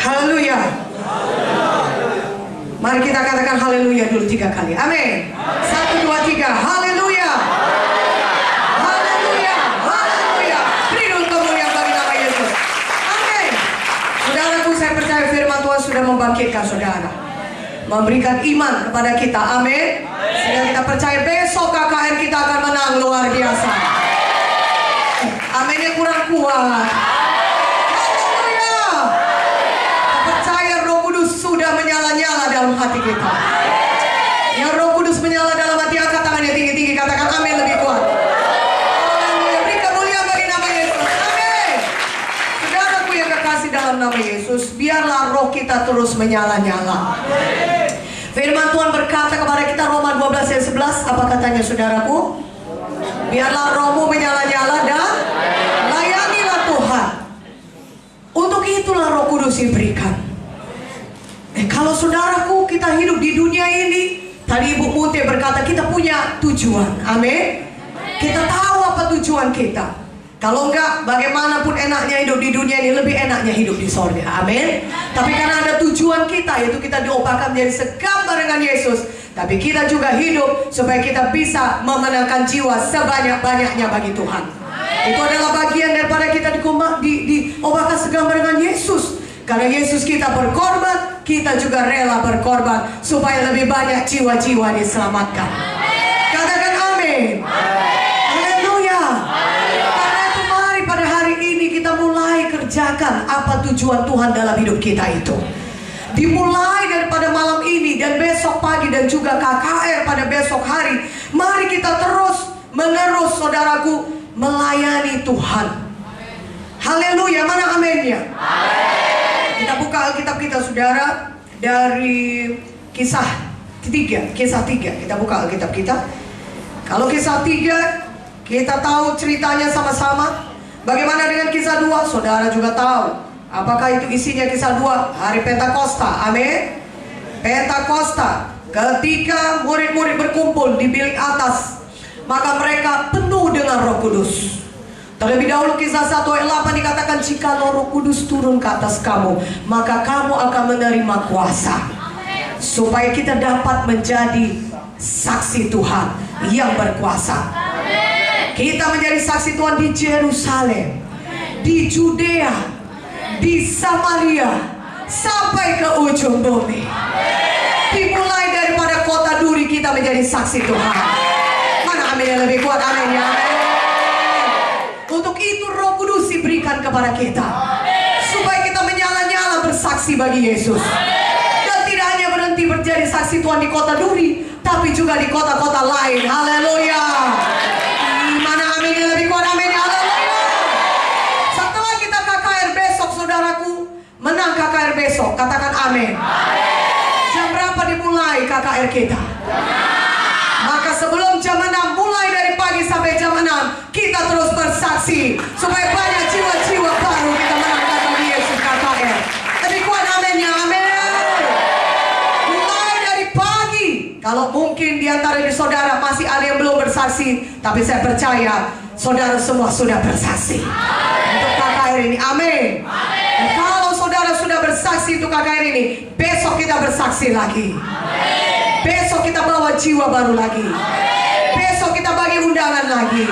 Haleluya. Mari kita katakan haleluya dulu 3 kali. Amin. 1, 2, 3. Haleluya. Haleluya. Haleluya. Beri dulu kemuliaan bagi nama Yesus. Amin. Saudaraku, saya percaya firman Tuhan sudah membangkitkan saudara, memberikan iman kepada kita. Amin. Sehingga kita percaya besok KKR kita akan menang luar biasa. Aminnya kurang kuat. Haleluya. Kita percaya Roh Kudus sudah menyala-nyala dalam hati kita. Yang Roh Kudus menyala dalam hati, angkat tangannya tinggi-tinggi, katakan amin lebih kuat. Haleluya. Beri kemuliaan bagi nama Yesus. Amin. Saudaraku yang kekasih dalam nama Yesus, biarlah roh kita terus menyala-nyala. Firman Tuhan berkata kepada kita, Roma 12 ayat 11, apa katanya saudaraku? Biarlah rohmu menyala-nyala dan layanilah Tuhan. Untuk itulah Roh Kudus diberikan. Kalau saudaraku, kita hidup di dunia ini, tadi Ibu Mute berkata kita punya tujuan. Amin. Kita tahu apa tujuan kita. Kalau enggak, bagaimanapun enaknya hidup di dunia ini, lebih enaknya hidup di sorga. Amin. Tapi karena ada tujuan kita, yaitu kita diubahkan menjadi segambar dengan Yesus. Tapi kita juga hidup supaya kita bisa memenangkan jiwa sebanyak-banyaknya bagi Tuhan. Itu adalah bagian daripada kita diubahkan segambar dengan Yesus. Karena Yesus kita berkorban, kita juga rela berkorban supaya lebih banyak jiwa-jiwa diselamatkan. Katakan amin. Haleluya. Karena itu mari pada hari ini kita mulai kerjakan apa tujuan Tuhan dalam hidup kita itu. Dimulai daripada malam ini dan besok pagi dan juga KKR pada besok hari. Mari kita terus menerus saudaraku melayani Tuhan. Haleluya, mana aminnya? Kita buka Alkitab kita saudara dari Kisah 3. Kita buka Alkitab kita. Kalau Kisah 3 kita tahu ceritanya sama-sama. Bagaimana dengan Kisah 2? Saudara juga tahu. Apakah itu isinya Kisah 2? Hari Pentakosta. Amin. Pentakosta, ketika murid-murid berkumpul di bilik atas, maka mereka penuh dengan Roh Kudus. Terlebih dahulu Kisah 1 ayat 8 dikatakan, jika Roh Kudus turun ke atas kamu, maka kamu akan menerima kuasa. Supaya kita dapat menjadi saksi Tuhan yang berkuasa. Kita menjadi saksi Tuhan di Yerusalem, di Judea, di Samaria, sampai ke ujung bumi. Dimulai daripada kota Duri kita menjadi saksi Tuhan. Mana amin yang lebih kuat? Amin ya. Untuk itu Roh Kudus diberikan kepada kita, supaya kita menyala-nyala bersaksi bagi Yesus. Dan tidak hanya berhenti menjadi saksi Tuhan di kota Duri, tapi juga di kota-kota lain. Haleluya. Mana amin yang lebih kuat? Amin. Haleluya. Setelah kita KKR besok saudaraku, menang KKR besok, katakan amin. Jam berapa dimulai KKR kita? Maka sebelum jam 6, mulai dari pagi sampai jam 6, kita terus bersaksi supaya banyak jiwa-jiwa baru kita menangkan bagi Yesus KKR. Lebih kuat aminnya, amin. Mulai dari pagi. Kalau mungkin di antara saudara masih ada yang belum bersaksi, tapi saya percaya saudara semua sudah bersaksi untuk KKR ini, amin. Dan kalau saudara sudah bersaksi untuk KKR ini, besok kita bersaksi lagi. Besok kita bawa jiwa baru lagi. Besok kita bagi undangan lagi.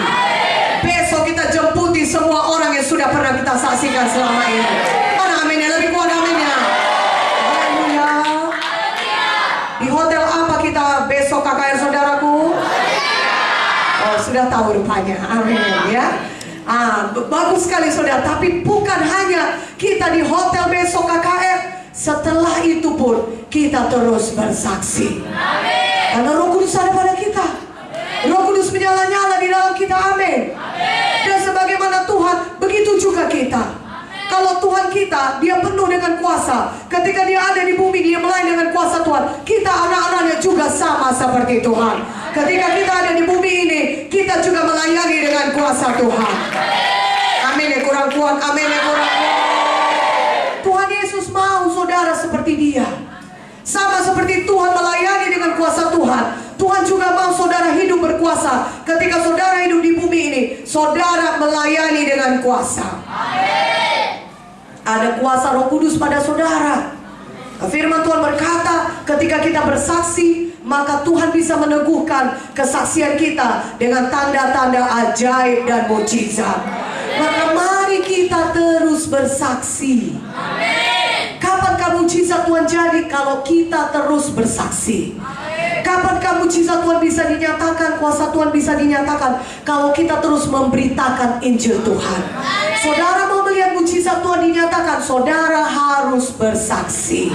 Besok kita jemputi semua orang yang sudah pernah kita saksikan selama ini. Mana aminnya? Lebih kuat aminnya. Haleluya. Di hotel apa kita besok KKR saudaraku? Oh, sudah tahu rupanya. Amin ya. Bagus sekali saudara. Tapi bukan hanya kita di hotel besok KKR. Setelah itu pun kita terus bersaksi. Amin. Karena Roh Kudus ada pada kita. Amin. Roh Kudus menyala-nyala di dalam kita. Amin. Dan sebagaimana Tuhan, begitu juga kita. Amin. Kalau Tuhan kita, dia penuh dengan kuasa. Ketika dia ada di bumi, dia melayani dengan kuasa Tuhan. Kita anak-anaknya juga sama seperti Tuhan. Ketika kita ada di bumi ini, kita juga melayani dengan kuasa Tuhan. Amin ya, kurang kuat. Amin ya, kurang kuat. Tuhan Yesus mau saudara seperti dia. Sama seperti Tuhan melayani dengan kuasa Tuhan, Tuhan juga mau saudara hidup berkuasa. Ketika saudara hidup di bumi ini, saudara melayani dengan kuasa. Amin. Ada kuasa Roh Kudus pada saudara. Firman Tuhan berkata, ketika kita bersaksi, maka Tuhan bisa meneguhkan kesaksian kita dengan tanda-tanda ajaib dan mukjizat. Maka mari kita terus bersaksi. Kapankah mukjizat Tuhan jadi? Kalau kita terus bersaksi. Kapankah mukjizat Tuhan bisa dinyatakan, kuasa Tuhan bisa dinyatakan? Kalau kita terus memberitakan Injil Tuhan. Saudara mau melihat mukjizat Tuhan dinyatakan, saudara harus bersaksi.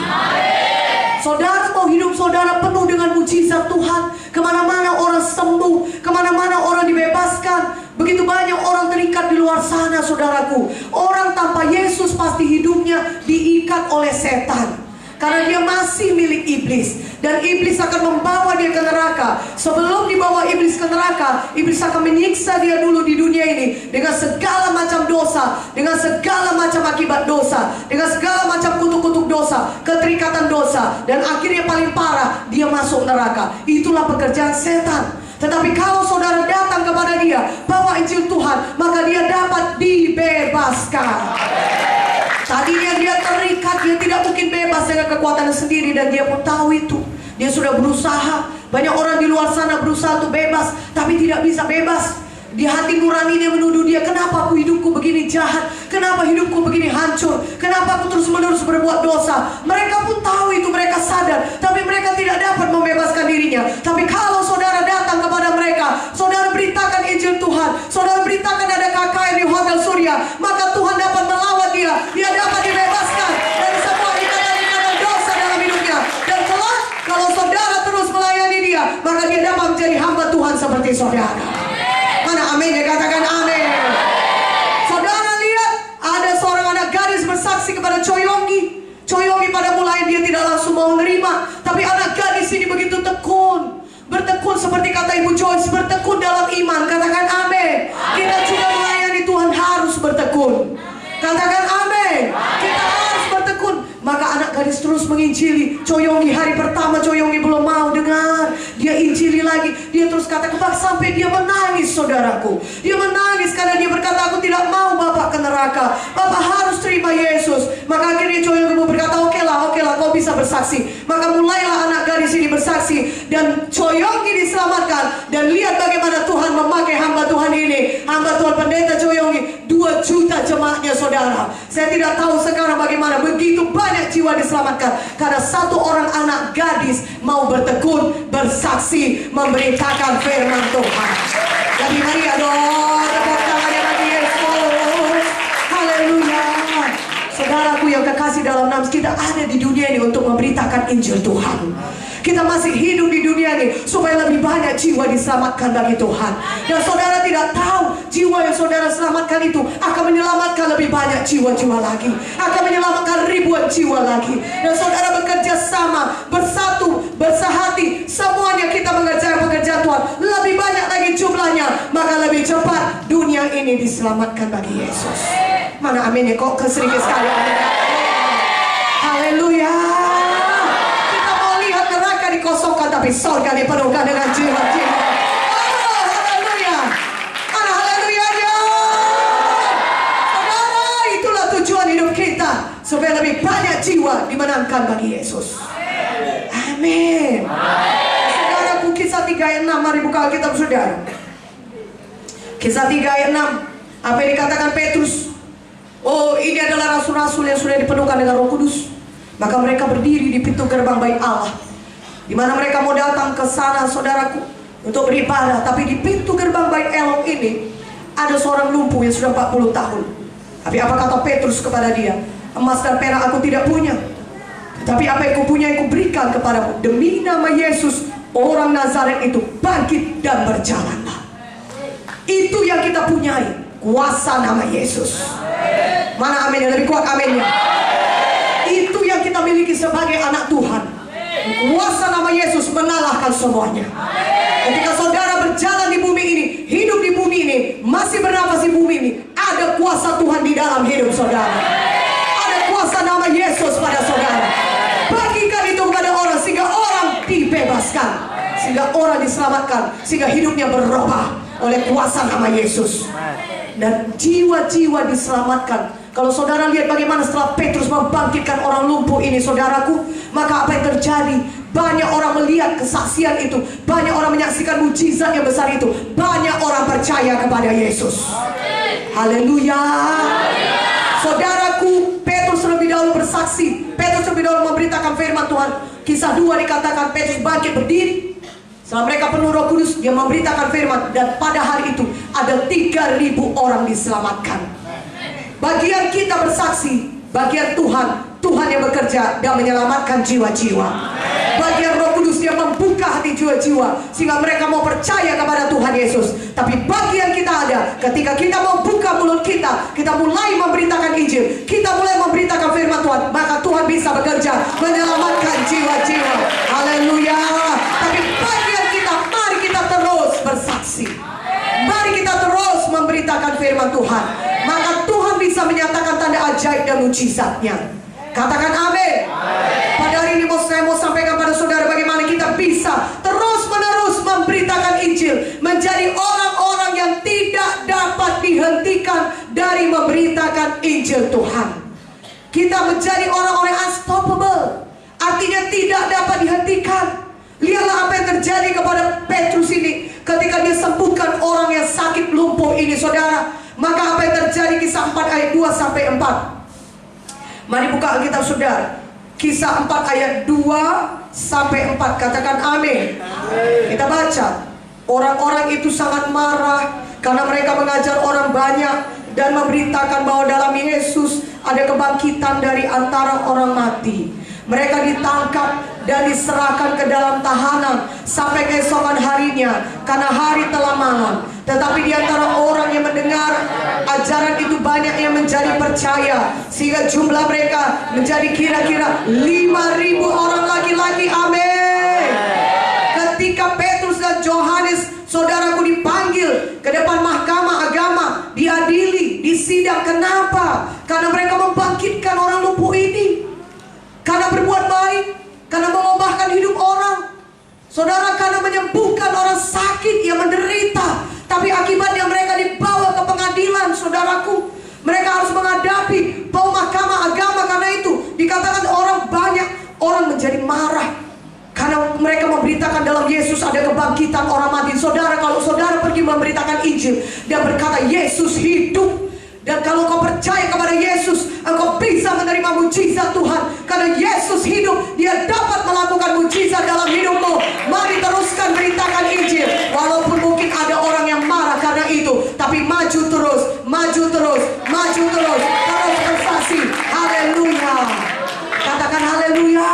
Saudara mau hidup saudara penuh dengan mukjizat Tuhan. Kemana-mana orang sembuh, kemana-mana orang dibebaskan. Begitu banyak orang terikat di luar sana, saudaraku. Orang tanpa Yesus pasti hidupnya diikat oleh setan. Karena dia masih milik iblis. Dan iblis akan membawa dia ke neraka. Sebelum dibawa iblis ke neraka, iblis akan menyiksa dia dulu di dunia ini dengan segala macam dosa, dengan segala macam akibat dosa, dengan segala macam kutuk-kutuk dosa, keterikatan dosa. Dan akhirnya paling parah, dia masuk neraka. Itulah pekerjaan setan. Tetapi kalau saudara datang kepada dia, bawa Injil Tuhan, maka dia dapat dibebaskan. Tadinya dia terikat, dia tidak mungkin bebas dengan kekuatannya sendiri. Dan dia pun tahu itu. Dia sudah berusaha. Banyak orang di luar sana berusaha untuk bebas, tapi tidak bisa bebas. Di hati nuraninya menuduh dia, kenapa aku hidupku begini jahat, kenapa hidupku begini hancur, kenapa aku terus menerus berbuat dosa. Mereka pun tahu itu, mereka sadar, tapi mereka tidak dapat membebaskan dirinya. Tapi kalau saudara datang kepada mereka, saudara beritakan Injil Tuhan, saudara beritakan ada KKN di Hotel Surya, maka Tuhan dapat melawat dia, dia dapat dibebaskan dari semua ikatan-ikatan dosa dalam hidupnya. Dan kelak kalau saudara terus melayani dia, maka dia dapat menjadi hamba Tuhan seperti saudara. Mana amin ya, katakan amin. Saudara lihat, ada seorang anak gadis bersaksi kepada Choyongi. Choyongi pada mulanya dia tidak langsung mau menerima, tapi anak gadis ini begitu tekun, bertekun seperti kata Ibu Joyce, bertekun dalam iman. Katakan amin. Kita juga melayani Tuhan harus bertekun. Katakan amin. Kita harus bertekun. Maka anak gadis terus menginjili. Choyongi hari pertama Choyongi belum mau dengar, dia injili lagi. Dia terus katakan, sampai dia menangis, saudaraku. Dia menangis karena dia berkata, aku tidak mau Bapak ke neraka, Bapak harus terima Yesus. Maka akhirnya Choyongi berkata, oke lah kau bisa bersaksi. Maka mulailah anak gadis ini bersaksi, dan Choyongi diselamatkan. Dan lihat bagaimana Tuhan memakai hamba Tuhan ini, hamba Tuhan Pendeta Choyongi. 2 juta jemaatnya, saudara. Saya tidak tahu sekarang bagaimana, begitu banyak jiwa diselamatkan karena satu orang anak gadis mau bertekun, bersaksi, memberitakan firman Tuhan. Jadi mari adore, tepuk tangannya bagi Yesus. Haleluya. Saudaraku yang kekasih dalam nama, kita ada di dunia ini untuk memberitakan Injil Tuhan. Kita masih hidup di dunia ini supaya lebih banyak jiwa diselamatkan bagi Tuhan. Dan saudara tidak tahu, jiwa yang saudara selamatkan itu akan menyelamatkan lebih banyak jiwa-jiwa lagi, akan menyelamatkan ribuan jiwa lagi. Dan saudara bekerja sama, bersatu, bersahati, semuanya kita mengerjakan pekerjaan Tuhan. Lebih banyak lagi jumlahnya, maka lebih cepat dunia ini diselamatkan bagi Yesus. Mana amin ya, kok sedikit sekali. Haleluya. Dikosongkan, tapi sorga dipenuhkan dengan jiwa-jiwa. Oh, haleluya. Mana haleluyanya? Saudara, itulah tujuan hidup kita, supaya lebih banyak jiwa dimenangkan bagi Yesus. Amin. Saudara, Kisah 3 ayat 6, mari buka Alkitab saudara. Kisah 3 ayat 6, apa yang dikatakan Petrus? Oh, ini adalah rasul-rasul yang sudah dipenuhkan dengan Roh Kudus. Maka mereka berdiri di pintu gerbang bait Allah, di mana mereka mau datang ke sana, saudaraku, untuk beribadah. Tapi di pintu gerbang bait Elok ini ada seorang lumpuh yang sudah 40 tahun. Tapi apa kata Petrus kepada dia? Emas dan perak aku tidak punya, tetapi apa yang kupunyai ku berikan kepadamu. Demi nama Yesus, orang Nazaret itu, bangkit dan berjalanlah. Itu yang kita punyai, kuasa nama Yesus. Mana amin yang lebih kuat aminnya? Itu yang kita miliki sebagai anak Tuhan. Kuasa nama Yesus mengalahkan semuanya. Ketika saudara berjalan di bumi ini, hidup di bumi ini, masih bernafas di bumi ini, ada kuasa Tuhan di dalam hidup saudara. Ada kuasa nama Yesus pada saudara. Bagikan itu kepada orang, sehingga orang dibebaskan, sehingga orang diselamatkan, sehingga hidupnya berubah oleh kuasa nama Yesus. Dan jiwa-jiwa diselamatkan Kalau saudara lihat bagaimana setelah Petrus membangkitkan orang lumpuh ini, saudaraku, maka apa yang terjadi? Banyak orang melihat kesaksian itu, banyak orang menyaksikan mujizat yang besar itu, banyak orang percaya kepada Yesus. Haleluya. Saudaraku, Petrus lebih dahulu bersaksi. Petrus lebih dahulu memberitakan firman Tuhan. Kisah 2 dikatakan Petrus bangkit berdiri. Setelah mereka penuh Roh Kudus, dia memberitakan firman, dan pada hari itu ada 3.000 orang diselamatkan. Bagian kita bersaksi, bagian Tuhan, Tuhan yang bekerja dan menyelamatkan jiwa-jiwa. Bagian Roh Kudus yang membuka hati jiwa-jiwa sehingga mereka mau percaya kepada Tuhan Yesus. Tapi bagian kita ada, ketika kita mau buka mulut kita mulai memberitakan Injil, kita mulai memberitakan firman Tuhan, maka Tuhan bisa bekerja menyelamatkan jiwa-jiwa. Haleluya. Tapi bagian kita, mari kita terus bersaksi. Mari kita terus memberitakan firman Tuhan, maka Tuhan bisa menyatakan tanda ajaib dan mujizatnya. Katakan amin. Pada hari ini saya mau sampaikan pada saudara bagaimana kita bisa terus-menerus memberitakan Injil, menjadi orang-orang yang tidak dapat dihentikan dari memberitakan Injil Tuhan. Kita menjadi orang-orang unstoppable, artinya tidak dapat dihentikan. Lihatlah apa yang terjadi kepada Petrus ini ketika dia sembuhkan orang yang sakit lumpuh ini, saudara. Maka apa yang terjadi? Kisah 4 ayat 2 sampai 4. Mari buka Alkitab saudara. Kisah 4 ayat 2 sampai 4. Katakan amin. Kita baca. Orang-orang itu sangat marah karena mereka mengajar orang banyak dan memberitakan bahwa dalam Yesus ada kebangkitan dari antara orang mati. Mereka ditangkap dan diserahkan ke dalam tahanan sampai keesokan harinya, karena hari telah malam. Tetapi di antara orang yang mendengar ajaran itu banyak yang menjadi percaya, sehingga jumlah mereka menjadi kira-kira 5.000 orang laki-laki. Amin. Ketika Petrus dan Yohanes, saudaraku, dipanggil ke depan mahkamah agama, diadili, disidang. Kenapa? Karena mereka membangkitkan orang lumpuh ini, karena berbuat baik, karena mengubahkan hidup orang. Saudara, karena menyembuhkan orang sakit yang menderita. Tapi akibatnya mereka dibawa ke pengadilan, saudaraku. Mereka harus menghadapi mahkamah agama. Karena itu dikatakan banyak orang menjadi marah karena mereka memberitakan dalam Yesus ada kebangkitan orang mati. Saudara, kalau saudara pergi memberitakan Injil dan berkata Yesus hidup, dan kalau kau percaya kepada Yesus, engkau bisa menerima mujizat Tuhan. Karena Yesus hidup, Dia dapat melakukan mujizat dalam hidupmu. Mari teruskan beritakan Injil. Walaupun mungkin ada orang yang marah karena itu, tapi maju terus, maju terus, maju terus. Terus bersaksi. Haleluya. Katakan haleluya.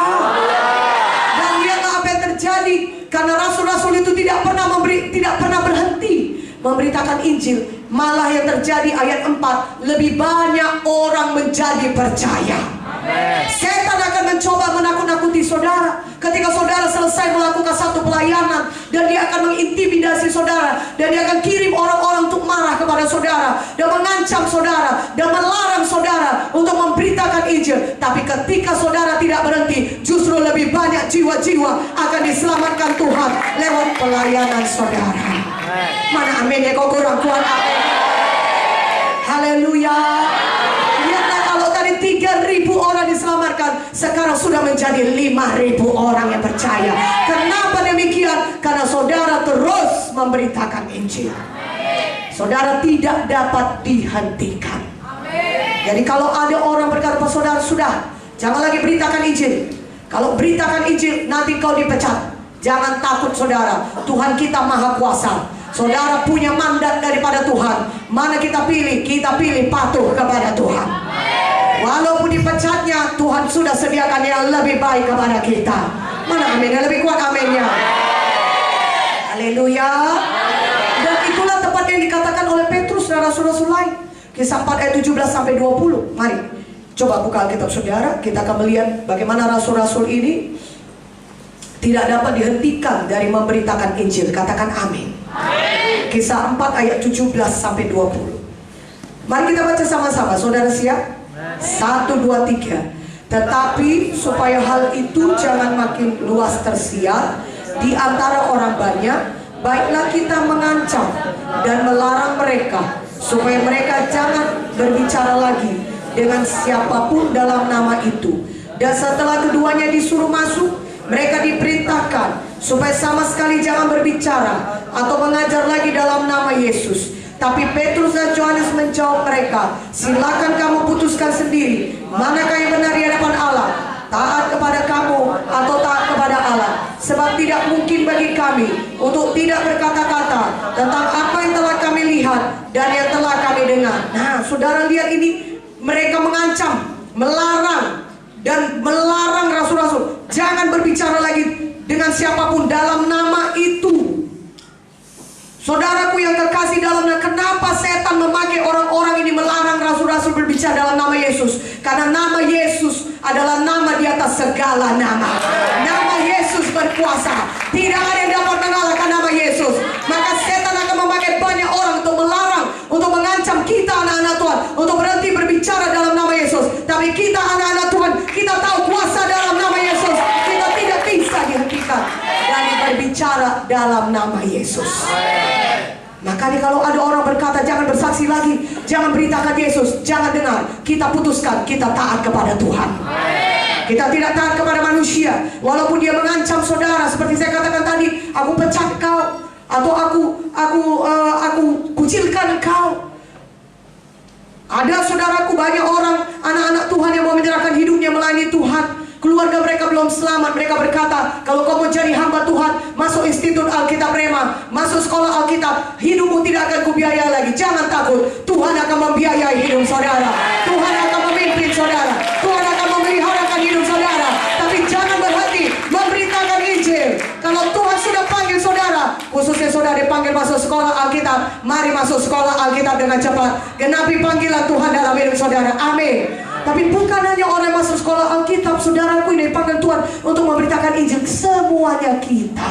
Dan lihatlah apa yang terjadi. Karena rasul-rasul itu tidak pernah berhenti memberitakan Injil. Malah yang terjadi ayat 4, lebih banyak orang menjadi percaya. Setan akan mencoba menakut-nakuti saudara. Ketika saudara selesai melakukan satu pelayanan, dan dia akan mengintimidasi saudara, dan dia akan kirim orang-orang untuk marah kepada saudara, dan mengancam saudara, dan melarang saudara untuk memberitakan Injil. Tapi ketika saudara tidak berhenti, justru lebih banyak jiwa-jiwa akan diselamatkan Tuhan lewat pelayanan saudara. Mana amin ya, kau kurang kuat amin. Haleluya. Lihatlah, kalau tadi 3.000 orang diselamatkan, sekarang sudah menjadi 5.000 orang yang percaya. Kenapa demikian? Karena saudara terus memberitakan Injil. Saudara tidak dapat dihentikan. Jadi kalau ada orang berkata pada saudara, sudah, jangan lagi beritakan Injil. Kalau beritakan Injil nanti kau dipecat. Jangan takut saudara, Tuhan kita maha kuasa. Saudara punya mandat daripada Tuhan. Mana kita pilih? Kita pilih patuh kepada Tuhan. Walaupun dipecatnya, Tuhan sudah sediakan yang lebih baik kepada kita. Mana amin? Yang lebih kuat aminnya. Haleluya. Dan itulah tepat yang dikatakan oleh Petrus dan rasul-rasul lain. Kisah 4 ayat 17 sampai 20. Mari coba buka Alkitab saudara. Kita akan melihat bagaimana rasul-rasul ini tidak dapat dihentikan dari memberitakan Injil. Katakan amin. Kisah 4 ayat 17 sampai 20. Mari kita baca sama-sama. Saudara siap? 1, 2, 3. Tetapi supaya hal itu jangan makin luas tersiar di antara orang banyak, baiklah kita mengancam dan melarang mereka supaya mereka jangan berbicara lagi dengan siapapun dalam nama itu. Dan setelah keduanya disuruh masuk, mereka diperintahkan supaya sama sekali jangan berbicara atau mengajar lagi dalam nama Yesus. Tapi Petrus dan Yohanes menjawab mereka, silakan kamu putuskan sendiri manakah yang benar di hadapan Allah, taat kepada kamu atau taat kepada Allah. Sebab tidak mungkin bagi kami untuk tidak berkata-kata tentang apa yang telah kami lihat dan yang telah kami dengar. Nah, saudara lihat ini, mereka mengancam, melarang rasul-rasul jangan berbicara lagi dengan siapapun dalam nama itu. Saudaraku yang terkasih dalam nama, kenapa setan memakai orang-orang ini melarang rasul-rasul berbicara dalam nama Yesus? Karena nama Yesus adalah nama di atas segala nama. Nama Yesus berkuasa. Tidak ada yang dapat mengalahkan nama Yesus. Maka setan akan memakai banyak orang untuk melarang, untuk mengancam kita anak-anak Tuhan untuk berhenti berbicara dalam nama Yesus. Tapi kita anak-anak Tuhan, kita tahu kuasa dalam nama Yesus. Kita tidak bisa dihentikan dari berbicara dalam nama Yesus. Makanya kalau ada orang berkata jangan bersaksi lagi, jangan beritakan Yesus, jangan dengar, kita putuskan kita taat kepada Tuhan. Kita tidak taat kepada manusia. Walaupun dia mengancam saudara, seperti saya katakan tadi, aku pecat kau, atau aku kucilkan kau. Ada saudaraku, banyak orang, anak-anak Tuhan yang mau menyerahkan hidupnya melayani Tuhan. Keluarga mereka belum selamat. Mereka berkata, kalau kau mau jadi hamba Tuhan, masuk Institut Alkitab Rema, masuk sekolah Alkitab, hidupmu tidak akan kubiayai lagi. Jangan takut, Tuhan akan membiayai hidup saudara. Tuhan akan memimpin saudara. Tuhan akan memeliharakan hidup saudara. Tapi jangan berhenti memberitakan Injil. Kalau Tuhan sudah panggil saudara, khususnya saudara dipanggil masuk sekolah Alkitab, mari masuk sekolah Alkitab dengan cepat. Genapi panggilan Tuhan dalam hidup saudara. Amin. Tapi bukan hanya orang masuk sekolah Alkitab, saudaraku ini dipanggil Tuhan untuk memberitakan Injil. Semuanya kita,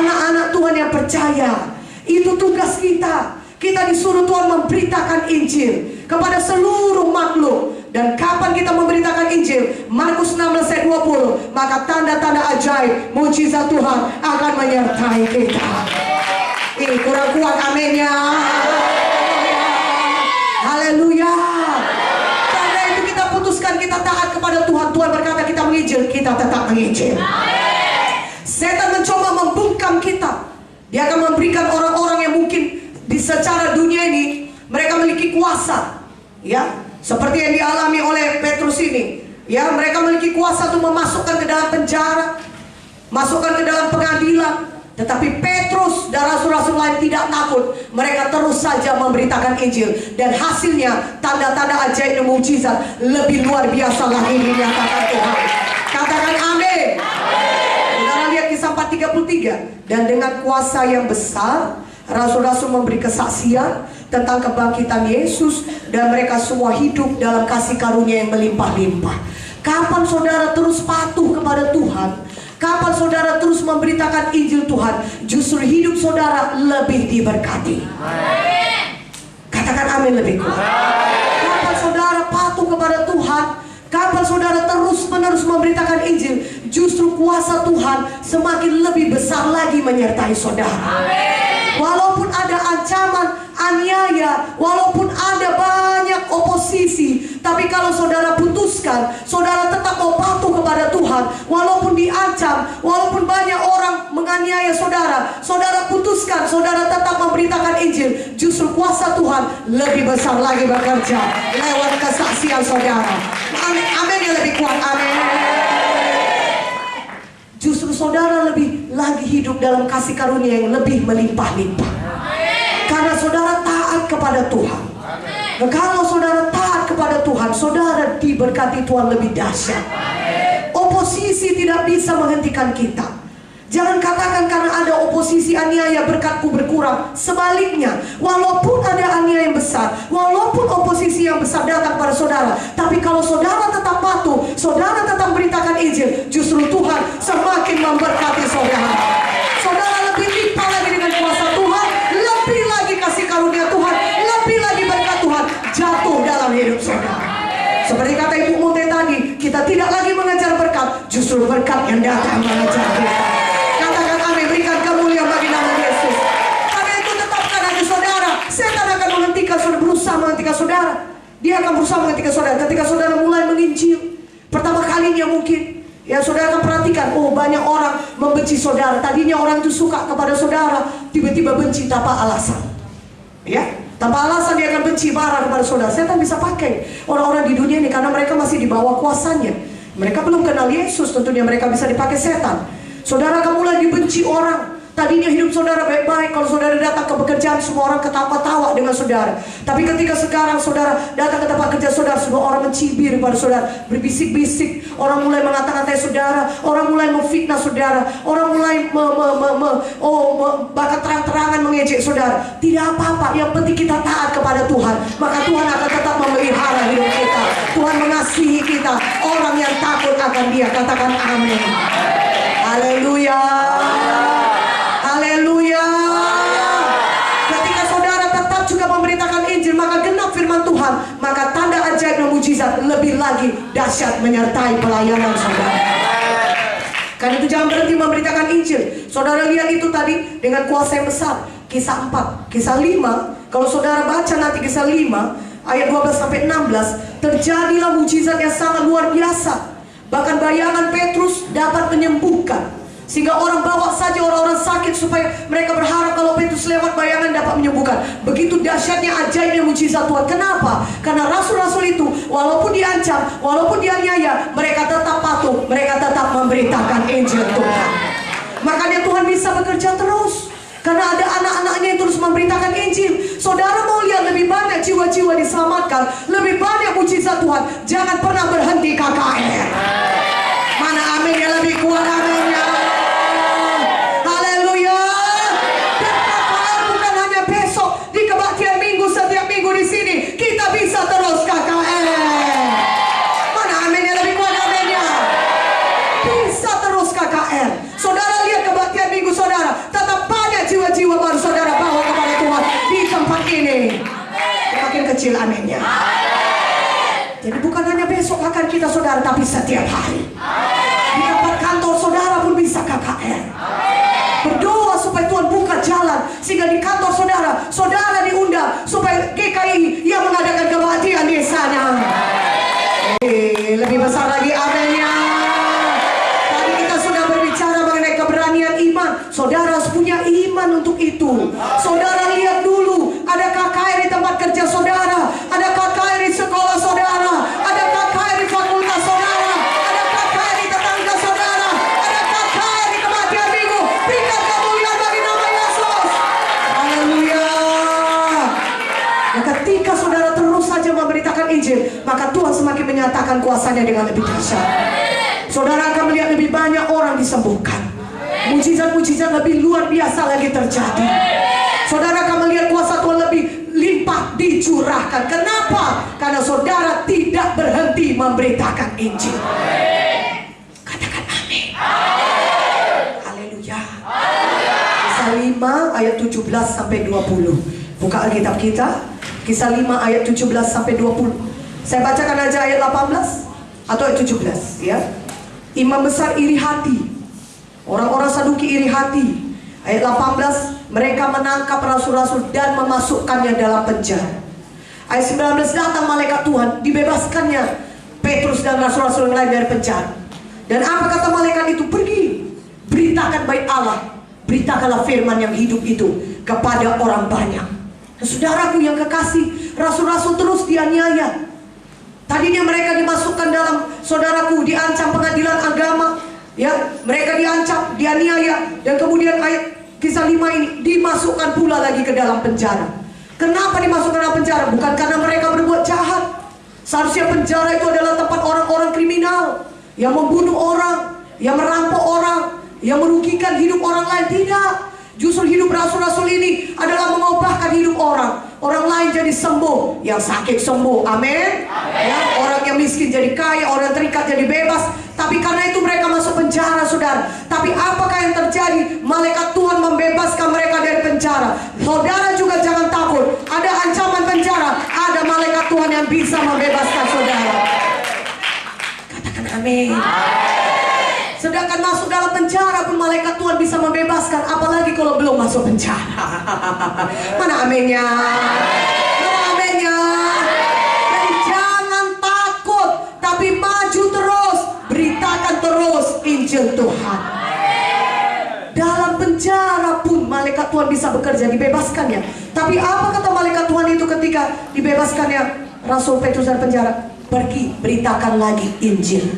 anak-anak Tuhan yang percaya, itu tugas kita. Kita disuruh Tuhan memberitakan Injil kepada seluruh makhluk. Dan kapan kita memberitakan Injil? Markus 16 ayat 20. Maka tanda-tanda ajaib, mujizat Tuhan akan menyertai kita. Ini kurang kuat aminnya. Haleluya. Kita taat kepada Tuhan. Tuhan berkata kita menginjil, kita tetap menginjil. Setan mencoba membungkam kita. Dia akan memberikan orang-orang yang mungkin di secara dunia ini mereka memiliki kuasa, ya, seperti yang dialami oleh Petrus ini. Ya, mereka memiliki kuasa untuk memasukkan ke dalam penjara, masukkan ke dalam pengadilan. Tetapi Petrus dan rasul-rasul lain tidak takut. Mereka terus saja memberitakan Injil. Dan hasilnya tanda-tanda ajaib dan mukjizat lebih luar biasa lagi dinyatakan Tuhan. Katakan amin. Saudara lihat Kisah 4:33. Dan dengan kuasa yang besar rasul-rasul memberi kesaksian tentang kebangkitan Yesus. Dan mereka semua hidup dalam kasih karunia yang melimpah-limpah. Kapan saudara terus patuh kepada Tuhan, kapan saudara terus memberitakan Injil Tuhan, justru hidup saudara lebih diberkati. Katakan amin lebih kuat. Kapan saudara patuh kepada Tuhan, kapan saudara terus-menerus memberitakan Injil, justru kuasa Tuhan semakin lebih besar lagi menyertai saudara. Walaupun ada ancaman, aniaya, walaupun ada banyak oposisi, tapi kalau saudara putuskan, saudara tetap mau patuh kepada Tuhan, walaupun diancam, walaupun banyak orang menganiaya saudara, saudara putuskan, saudara tetap memberitakan Injil, justru kuasa Tuhan lebih besar lagi bekerja lewat kesaksian saudara. Amin, amin yang lebih kuat, amin. Justru saudara lebih lagi hidup dalam kasih karunia yang lebih melimpah-limpah. Karena saudara taat kepada Tuhan. Nah, kalau saudara taat kepada Tuhan, saudara diberkati Tuhan lebih dahsyat. Oposisi tidak bisa menghentikan kita. Jangan katakan karena ada oposisi aniaya berkatku berkurang. Sebaliknya, walaupun ada aniaya yang besar, walaupun oposisi yang besar datang pada saudara, tapi kalau saudara tetap patuh, saudara tetap beritakan Injil, justru Tuhan semakin memberkati saudara. Saudara lebih limpah lagi dengan kuasa Tuhan, lebih lagi kasih karunia Tuhan, lebih lagi berkat Tuhan jatuh dalam hidup saudara. Seperti kata Ibu Munte tadi, kita tidak lagi mengejar berkat, justru berkat yang datang mengejar kita. Katakan amin, berikan kemuliaan bagi nama Yesus. Karena itu tetapkan hati saudara. Setan akan menghentikan saudara, berusaha menghentikan saudara. Dia akan berusaha mengetika saudara. Ketika saudara mulai menginjil pertama kalinya mungkin, ya saudara akan perhatikan, oh banyak orang membenci saudara. Tadinya orang itu suka kepada saudara, tiba-tiba benci tanpa alasan. Ya, tanpa alasan dia akan benci, marah kepada saudara. Setan bisa pakai orang-orang di dunia ini karena mereka masih di bawah kuasanya. Mereka belum kenal Yesus, tentunya mereka bisa dipakai setan. Saudara akan mulai dibenci orang. Tadinya hidup saudara baik-baik. Kalau saudara datang ke pekerjaan, semua orang ketawa-tawa dengan saudara. Tapi ketika sekarang saudara datang ke tempat kerja saudara, semua orang mencibir pada saudara, berbisik-bisik. Orang mulai mengata-ngatai saudara, orang mulai memfitnah saudara, orang mulai bahkan terang-terangan mengejek saudara. Tidak apa-apa, yang penting kita taat kepada Tuhan. Maka Tuhan akan tetap memelihara hidup kita. Tuhan mengasihi kita. Orang yang takut akan Dia, katakan amin. Haleluya. Haleluya. Ketika saudara tetap juga memberitakan Injil, maka genap firman Tuhan, maka tanda ajaib dan mujizat lebih lagi dahsyat menyertai pelayanan saudara. Karena itu jangan berhenti memberitakan Injil. Saudara lihat itu tadi dengan kuasa yang besar. Kisah 4, kisah 5. Kalau saudara baca nanti kisah 5 ayat 12 sampai 16, terjadilah mujizat yang sangat luar biasa. Bahkan bayangan Petrus dapat menyembuhkan. Sehingga orang bawa saja orang-orang sakit supaya mereka berharap kalau Petrus lewat bayangan dapat menyembuhkan. Begitu dahsyatnya ajaibnya mujizat Tuhan. Kenapa? Karena rasul-rasul itu walaupun diancam, walaupun dianiaya, mereka tetap patuh, mereka tetap memberitakan Injil Tuhan. Makanya Tuhan bisa bekerja terus. Karena ada anak-anaknya yang terus memberitakan Injil. Saudara mau lihat lebih banyak jiwa-jiwa diselamatkan, lebih banyak mujizat Tuhan, jangan pernah berhenti KKR. Mana amin yang lebih kuat, aminnya. Haleluya. Dan KKR bukan hanya besok di kebaktian minggu, setiap minggu di sini kita bisa terus KKR. Mana amin yang lebih kuat, aminnya. Bisa terus KKR. Saudara lihat kebaktian minggu saudara, tetap banyak jiwa-jiwa baru saudara bawa kepada Tuhan di tempat ini. Makin kecil aminnya. Jadi bukan hanya besok akan kita saudara, tapi setiap hari. Di tempat kantor saudara pun bisa KKR. Berdoa supaya Tuhan buka jalan, sehingga di kantor saudara, saudara diundang supaya GKI yang mengadakan kebaktian di sana. Lebih besar lagi aminnya. Tadi kita sudah berbicara mengenai keberanian iman. Saudara harus punya iman untuk itu. Saudara lihat dulu, ada KKR di tempat kerja saudara, ada KKR di sekolah saudara, ada KKR di fakultas saudara, ada KKR di tetangga saudara, ada KKR di kebaktian minggu. Berikan kemuliaan bagi nama Yesus. Haleluya. Dan ketika saudara terus saja memberitakan Injil, maka Tuhan semakin menyatakan kuasanya dengan lebih dahsyat. Saudara akan melihat lebih banyak orang disembuhkan. Mujizat-mujizat lebih luar biasa lagi terjadi. Saudara akan melihat kuasa Tuhan lebih limpah dicurahkan. Kenapa? Karena saudara tidak berhenti memberitakan Injil. Katakan amin. Haleluya. Kisah 5 ayat 17 sampai 20. Buka Alkitab kita. Kisah 5 ayat 17 sampai 20. Saya bacakan aja ayat 18 atau ayat 17 ya. Imam besar iri hati. Orang-orang Saduki iri hati. Ayat 18, mereka menangkap rasul-rasul dan memasukkannya dalam penjara. Ayat 19, datang malaikat Tuhan, dibebaskannya Petrus dan rasul-rasul yang lain dari penjara. Dan apa kata malaikat itu? Pergi, beritakan bait Allah, beritakanlah firman yang hidup itu kepada orang banyak. Dan saudaraku yang kekasih, rasul-rasul terus dianiaya. Tadinya mereka dimasukkan dalam, saudaraku, diancam pengadilan agama. Ya, mereka diancam, dianiaya, dan kemudian ayat kisah 5 ini dimasukkan pula lagi ke dalam penjara. Kenapa dimasukkan dalam penjara? Bukan karena mereka berbuat jahat. Seharusnya penjara itu adalah tempat orang-orang kriminal yang membunuh orang, yang merampok orang, yang merugikan hidup orang lain. Tidak. Justru hidup rasul-rasul ini adalah mengubahkan hidup orang. Orang lain jadi sembuh, yang sakit sembuh, amin. Ya, orang yang miskin jadi kaya, orang terikat jadi bebas. Tapi karena itu mereka masuk penjara, saudara. Tapi apakah yang terjadi? Malaikat Tuhan membebaskan mereka dari penjara. Saudara juga jangan takut. Ada ancaman penjara, ada malaikat Tuhan yang bisa membebaskan saudara. Katakan amin. Sedangkan masuk dalam penjara pun malaikat Tuhan bisa membebaskan. Apalagi kalau belum masuk penjara. Mana aminnya? Mana aminnya? Jadi Injil Tuhan. Dalam penjara pun malaikat Tuhan bisa bekerja, dibebaskannya. Tapi apa kata malaikat Tuhan itu ketika dibebaskannya Rasul Petrus dari penjara? Pergi, beritakan lagi Injil.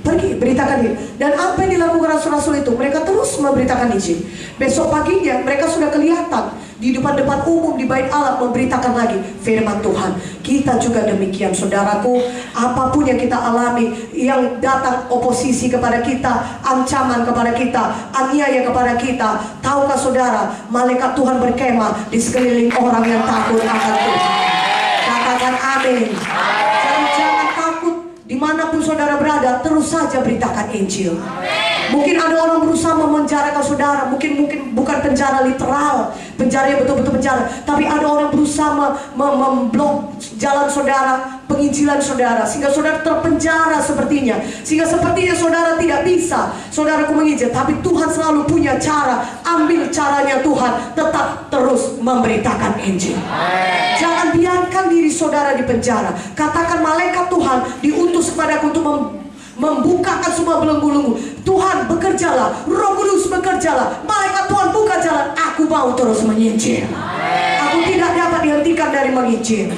Pergi, beritakan Injil. Dan apa yang dilakukan rasul-rasul itu? Mereka terus memberitakan Injil. Besok paginya mereka sudah kelihatan di depan-depan umum di bait Allah memberitakan lagi firman Tuhan. Kita juga demikian, saudaraku. Apapun yang kita alami, yang datang oposisi kepada kita, ancaman kepada kita, aniaya kepada kita, tahukah saudara, malaikat Tuhan berkemah di sekeliling orang yang takut akan Tuhan. Katakan amin. Jadi jangan takut. Dimanapun saudara berada, terus saja beritakan Injil. Mungkin ada orang berusaha memenjarakan saudara. Mungkin bukan penjara literal, penjara yang betul-betul penjara, tapi ada orang berusaha memblok jalan saudara, penginjilan saudara, sehingga saudara terpenjara sepertinya. Sehingga sepertinya saudara tidak bisa, saudaraku menginjil. Tapi Tuhan selalu punya cara. Ambil caranya Tuhan, tetap terus memberitakan Injil. Jangan biarkan diri saudara di penjara. Katakan, malaikat Tuhan diutus kepadaku untuk membukakan semua belenggu-belenggu. Tuhan bekerjalah, Roh Kudus bekerjalah, malaikat Tuhan buka jalan. Aku mau terus menginjil. Aku tidak dapat dihentikan dari menginjil.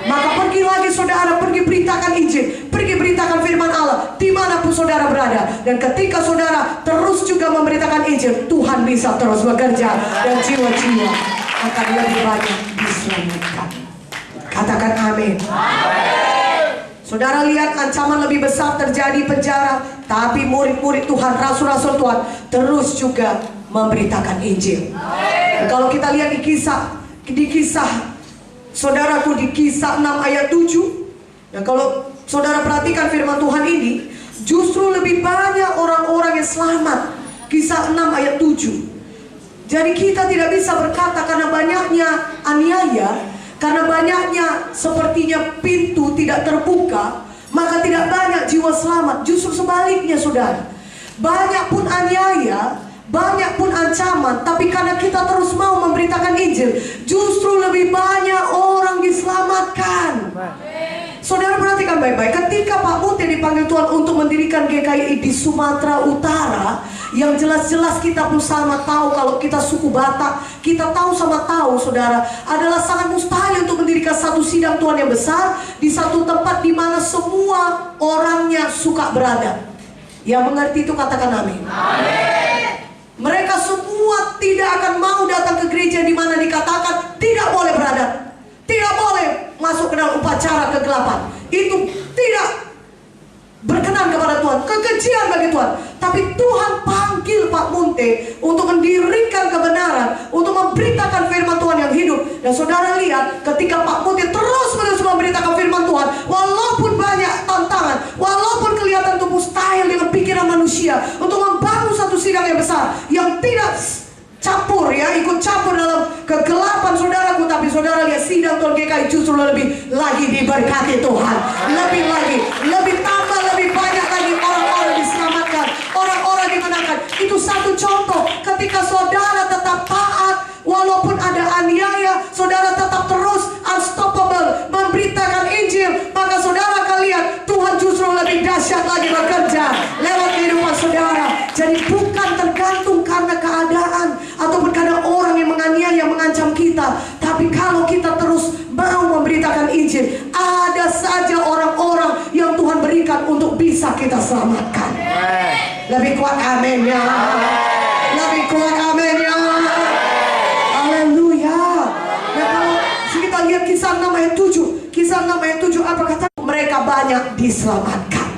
Maka pergi lagi saudara, pergi beritakan Injil, pergi beritakan firman Allah dimanapun saudara berada. Dan ketika saudara terus juga memberitakan Injil, Tuhan bisa terus bekerja dan jiwa-jiwa akan lebih banyak diselamatkan. Katakan amin. Saudara lihat, ancaman lebih besar terjadi penjara, tapi murid-murid Tuhan, rasul-rasul Tuhan terus juga memberitakan Injil. Dan kalau kita lihat di kisah saudaraku, di kisah 6 ayat 7, dan kalau saudara perhatikan firman Tuhan ini, justru lebih banyak orang-orang yang selamat. Kisah 6 ayat 7. Jadi kita tidak bisa berkata karena banyaknya aniaya, karena banyaknya sepertinya pintu tidak terbuka, maka tidak banyak jiwa selamat. Justru sebaliknya saudara, banyak pun aniaya, banyak pun ancaman, tapi karena kita terus mau memberitakan Injil, justru lebih banyak orang diselamatkan. Saudara perhatikan baik-baik, ketika Pak Mute dipanggil Tuhan untuk mendirikan GKI di Sumatera Utara, yang jelas-jelas kita pun sama tahu kalau kita suku Batak, kita tahu sama tahu saudara, adalah sangat mustahil untuk mendirikan satu sidang Tuhan yang besar di satu tempat di mana semua orangnya suka berada. Yang mengerti itu katakan amin. Amin. Mereka semua tidak akan mau datang ke gereja di mana dikatakan tidak boleh berada, tidak boleh masuk ke dalam upacara kegelapan. Itu tidak berkenan kepada Tuhan, kekejian bagi Tuhan. Tapi Tuhan panggil Pak Munte untuk mendirikan kebenaran, untuk memberitakan firman Tuhan yang hidup. Dan saudara lihat, ketika Pak Munte terus-menerus memberitakan firman Tuhan, walaupun banyak tantangan, walaupun kelihatan itu mustahil dengan pikiran manusia untuk membangun satu sidang yang besar, yang tidak campur ya, ikut campur dalam kegelapan saudaraku. Tapi saudara lihat, sidang Tuhan GKI justru lebih lagi diberkati Tuhan. Lebih lagi, lebih tambah, lebih banyak lagi orang-orang diselamatkan, orang-orang dimenangkan. Itu satu contoh. Ketika saudara tetap taat, walaupun ada aniaya, saudara tetap terus unstoppable memberitakan Injil, maka saudara akan lihat Tuhan justru lebih dahsyat lagi bekerja lewat kehidupan saudara. Jadi bukan tergantung karena keadaan ataupun karena orang yang menganiaya, yang mengancam kita, tapi kalau kita terus mau memberitakan Injil, ada saja orang-orang yang Tuhan berikan untuk bisa kita selamatkan. Lebih kuat amin ya. Lebih kuat amin ya. Haleluya. Nah kalau kita lihat kisah 6 ayat 7, kisah 6 ayat 7 apa kata? Mereka banyak diselamatkan.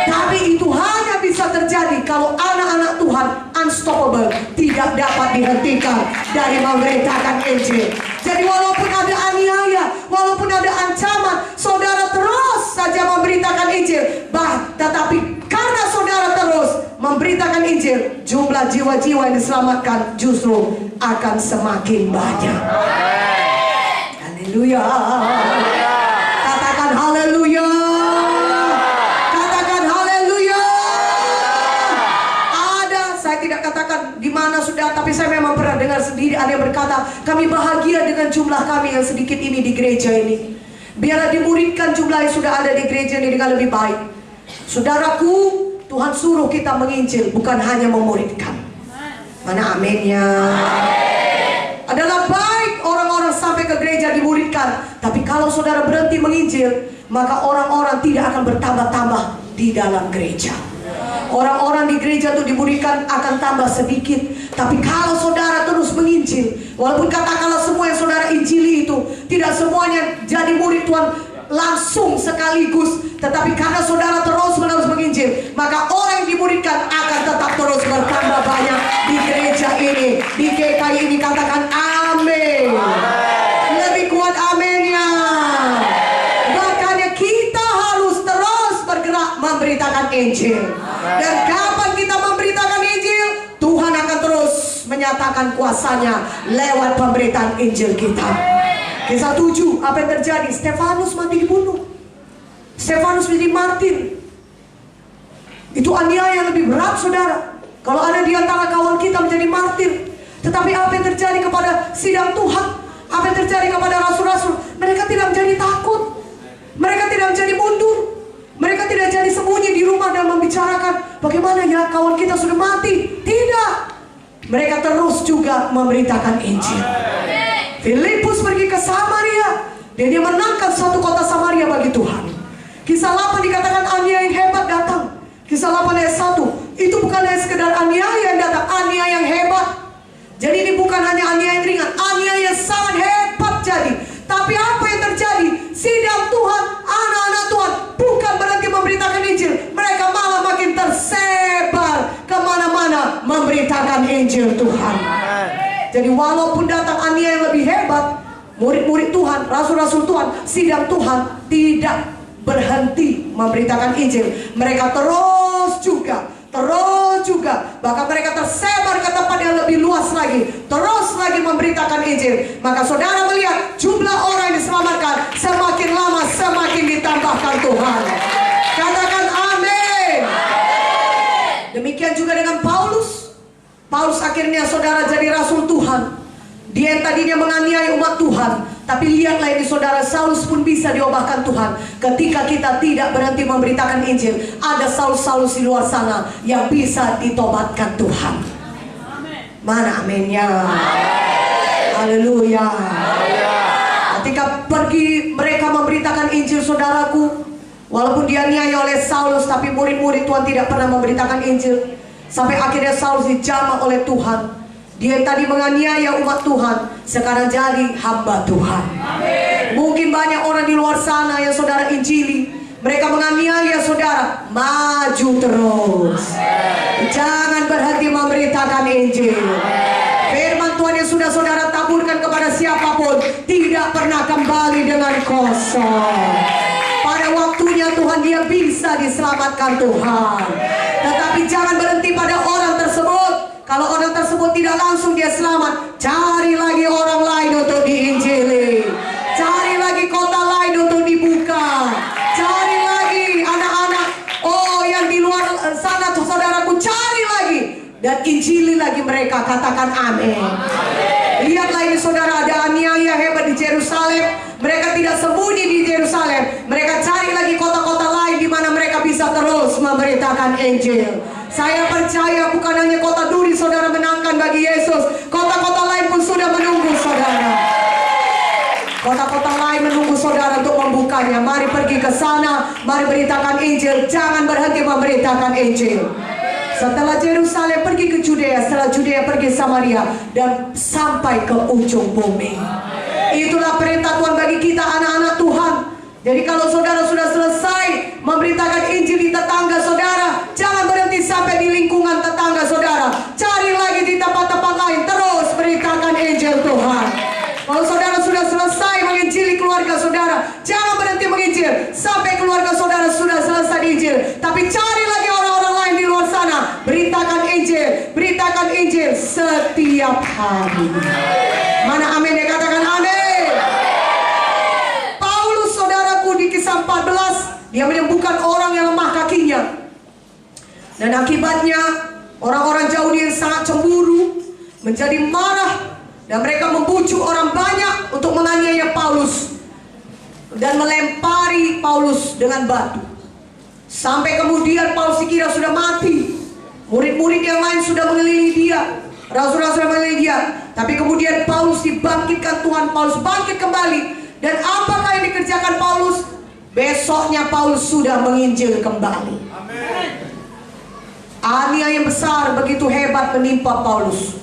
Tapi itu hanya bisa terjadi kalau anak-anak Tuhan unstoppable, tidak dapat dihentikan dari memberitakan Injil. Jadi walaupun ada aniaya, walaupun ada ancaman, saudara terus saja memberitakan Injil. Tetapi karena saudara terus memberitakan Injil, jumlah jiwa-jiwa yang diselamatkan justru akan semakin banyak. Haleluya. Katakan haleluya. Di mana sudah, tapi saya memang pernah dengar sendiri ada yang berkata, kami bahagia dengan jumlah kami yang sedikit ini di gereja ini. Biarlah dimuridkan jumlah yang sudah ada di gereja ini dengan lebih baik. Saudaraku, Tuhan suruh kita menginjil, bukan hanya memuridkan. Mana aminnya? Adalah baik orang-orang sampai ke gereja dimuridkan, tapi kalau saudara berhenti menginjil, maka orang-orang tidak akan bertambah-tambah di dalam gereja. Orang-orang di gereja itu dimuridkan akan tambah sedikit. Tapi kalau saudara terus menginjil, walaupun katakanlah semua yang saudara injili itu tidak semuanya jadi murid Tuhan langsung sekaligus, tetapi karena saudara terus-menerus menginjil, maka orang yang dimuridkan akan tetap terus bertambah banyak di gereja ini, di GKI ini. Katakan amin. Lebih kuat aminnya. Makanya kita harus terus bergerak memberitakan Injil. Dan kapan kita memberitakan Injil, Tuhan akan terus menyatakan kuasanya lewat pemberitaan Injil kita. Kisah 7, apa yang terjadi? Stefanus mati dibunuh. Stefanus menjadi martir. Itu aniaya yang lebih berat, saudara. Kalau ada di antara kawan kita menjadi martir. Tetapi apa yang terjadi kepada sidang Tuhan? Apa yang terjadi kepada rasul-rasul? Mereka tidak menjadi takut. Mereka tidak menjadi mundur. Mereka tidak jadi sembunyi di rumah dan membicarakan bagaimana ya kawan kita sudah mati. Tidak. Mereka terus juga memberitakan Injil. Filipus pergi ke Samaria dan dia menangkan satu kota Samaria bagi Tuhan. Kisah 8 dikatakan aniaya yang hebat datang. Kisah 8 ayat 1, itu bukan hanya sekedar aniaya yang datang, aniaya yang hebat. Jadi ini bukan hanya aniaya yang ringan, aniaya yang sangat hebat jadi. Tapi apa yang terjadi? Sidang Tuhan, anak-anak Tuhan bukan berhenti memberitakan Injil. Mereka malah makin tersebar kemana-mana memberitakan Injil Tuhan. Jadi walaupun datang aniaya yang lebih hebat, murid-murid Tuhan, rasul-rasul Tuhan, sidang Tuhan tidak berhenti memberitakan Injil. Mereka terus juga, bahkan mereka tersebar ke tempat yang lebih luas lagi, terus lagi memberitakan Injil. Maka saudara melihat jumlah orang yang diselamatkan semakin lama semakin ditambahkan Tuhan. Katakan amin. Demikian juga dengan Paulus. Paulus akhirnya saudara jadi rasul Tuhan. Dia yang tadinya menganiaya umat Tuhan, tapi lihatlah ini saudara, Saulus pun bisa diubahkan Tuhan. Ketika kita tidak berhenti memberitakan Injil, ada Saulus-Saulus di luar sana yang bisa ditobatkan Tuhan. Mana aminnya? Haleluya. Ketika pergi mereka memberitakan Injil, saudaraku, walaupun dianiaya oleh Saulus, tapi murid-murid Tuhan tidak pernah memberitakan Injil. Sampai akhirnya Saulus dijamah oleh Tuhan. Dia yang tadi menganiaya umat Tuhan, sekarang jadi hamba Tuhan. Amin. Mungkin banyak orang di luar sana yang saudara injili, mereka menganiaya saudara, maju terus. Amin. Jangan berhenti memberitakan Injil. Firman Tuhan yang sudah saudara taburkan kepada siapapun tidak pernah kembali dengan kosong. Pada waktunya Tuhan dia bisa diselamatkan Tuhan. Tetapi jangan berhenti pada orang tersebut. Kalau orang tersebut tidak langsung dia selamat, cari lagi orang lain untuk diinjili. Cari lagi kota lain untuk dibuka. Cari lagi anak-anak yang di luar sana, saudaraku, cari lagi dan injili lagi mereka. Katakan amin. Lihatlah ini saudara, ada aniaya hebat di Yerusalem. Mereka tidak sembunyi di Yerusalem. Mereka cari lagi kota-kota lain di mana mereka bisa terus memberitakan Injil. Saya percaya bukan hanya kota Duri saudara menangkan bagi Yesus, kota-kota lain pun sudah menunggu saudara. Kota-kota lain menunggu saudara untuk membukanya. Mari pergi ke sana, mari beritakan Injil. Jangan berhenti memberitakan Injil. Setelah Yerusalem pergi ke Judea, setelah Judea pergi Samaria, dan sampai ke ujung bumi. Itulah perintah Tuhan bagi kita anak-anak Tuhan. Jadi kalau saudara sudah selesai memberitakan Injil di tetangga saudara, jangan berhenti sampai di lingkungan tetangga saudara. Cari lagi di tempat-tempat lain, terus beritakan Injil Tuhan. Kalau saudara sudah selesai menginjili keluarga saudara, jangan berhenti menginjil sampai keluarga saudara sudah selesai diinjil. Tapi cari lagi orang-orang lain di luar sana, beritakan Injil setiap hari. Mana amin ya, katakan amin. Di kisah 14 dia menyembuhkan orang yang lemah kakinya, dan akibatnya orang-orang Yahudi yang sangat cemburu menjadi marah, dan mereka membujuk orang banyak untuk menganiaya Paulus dan melempari Paulus dengan batu. Sampai kemudian Paulus dikira sudah mati. Murid-murid yang lain sudah mengelilingi dia, rasul-rasul mengelilingi dia. Tapi kemudian Paulus dibangkitkan Tuhan. Paulus bangkit kembali. Dan apakah yang dikerjakan Paulus? Besoknya Paulus sudah menginjil kembali. Aniaya yang besar begitu hebat menimpa Paulus.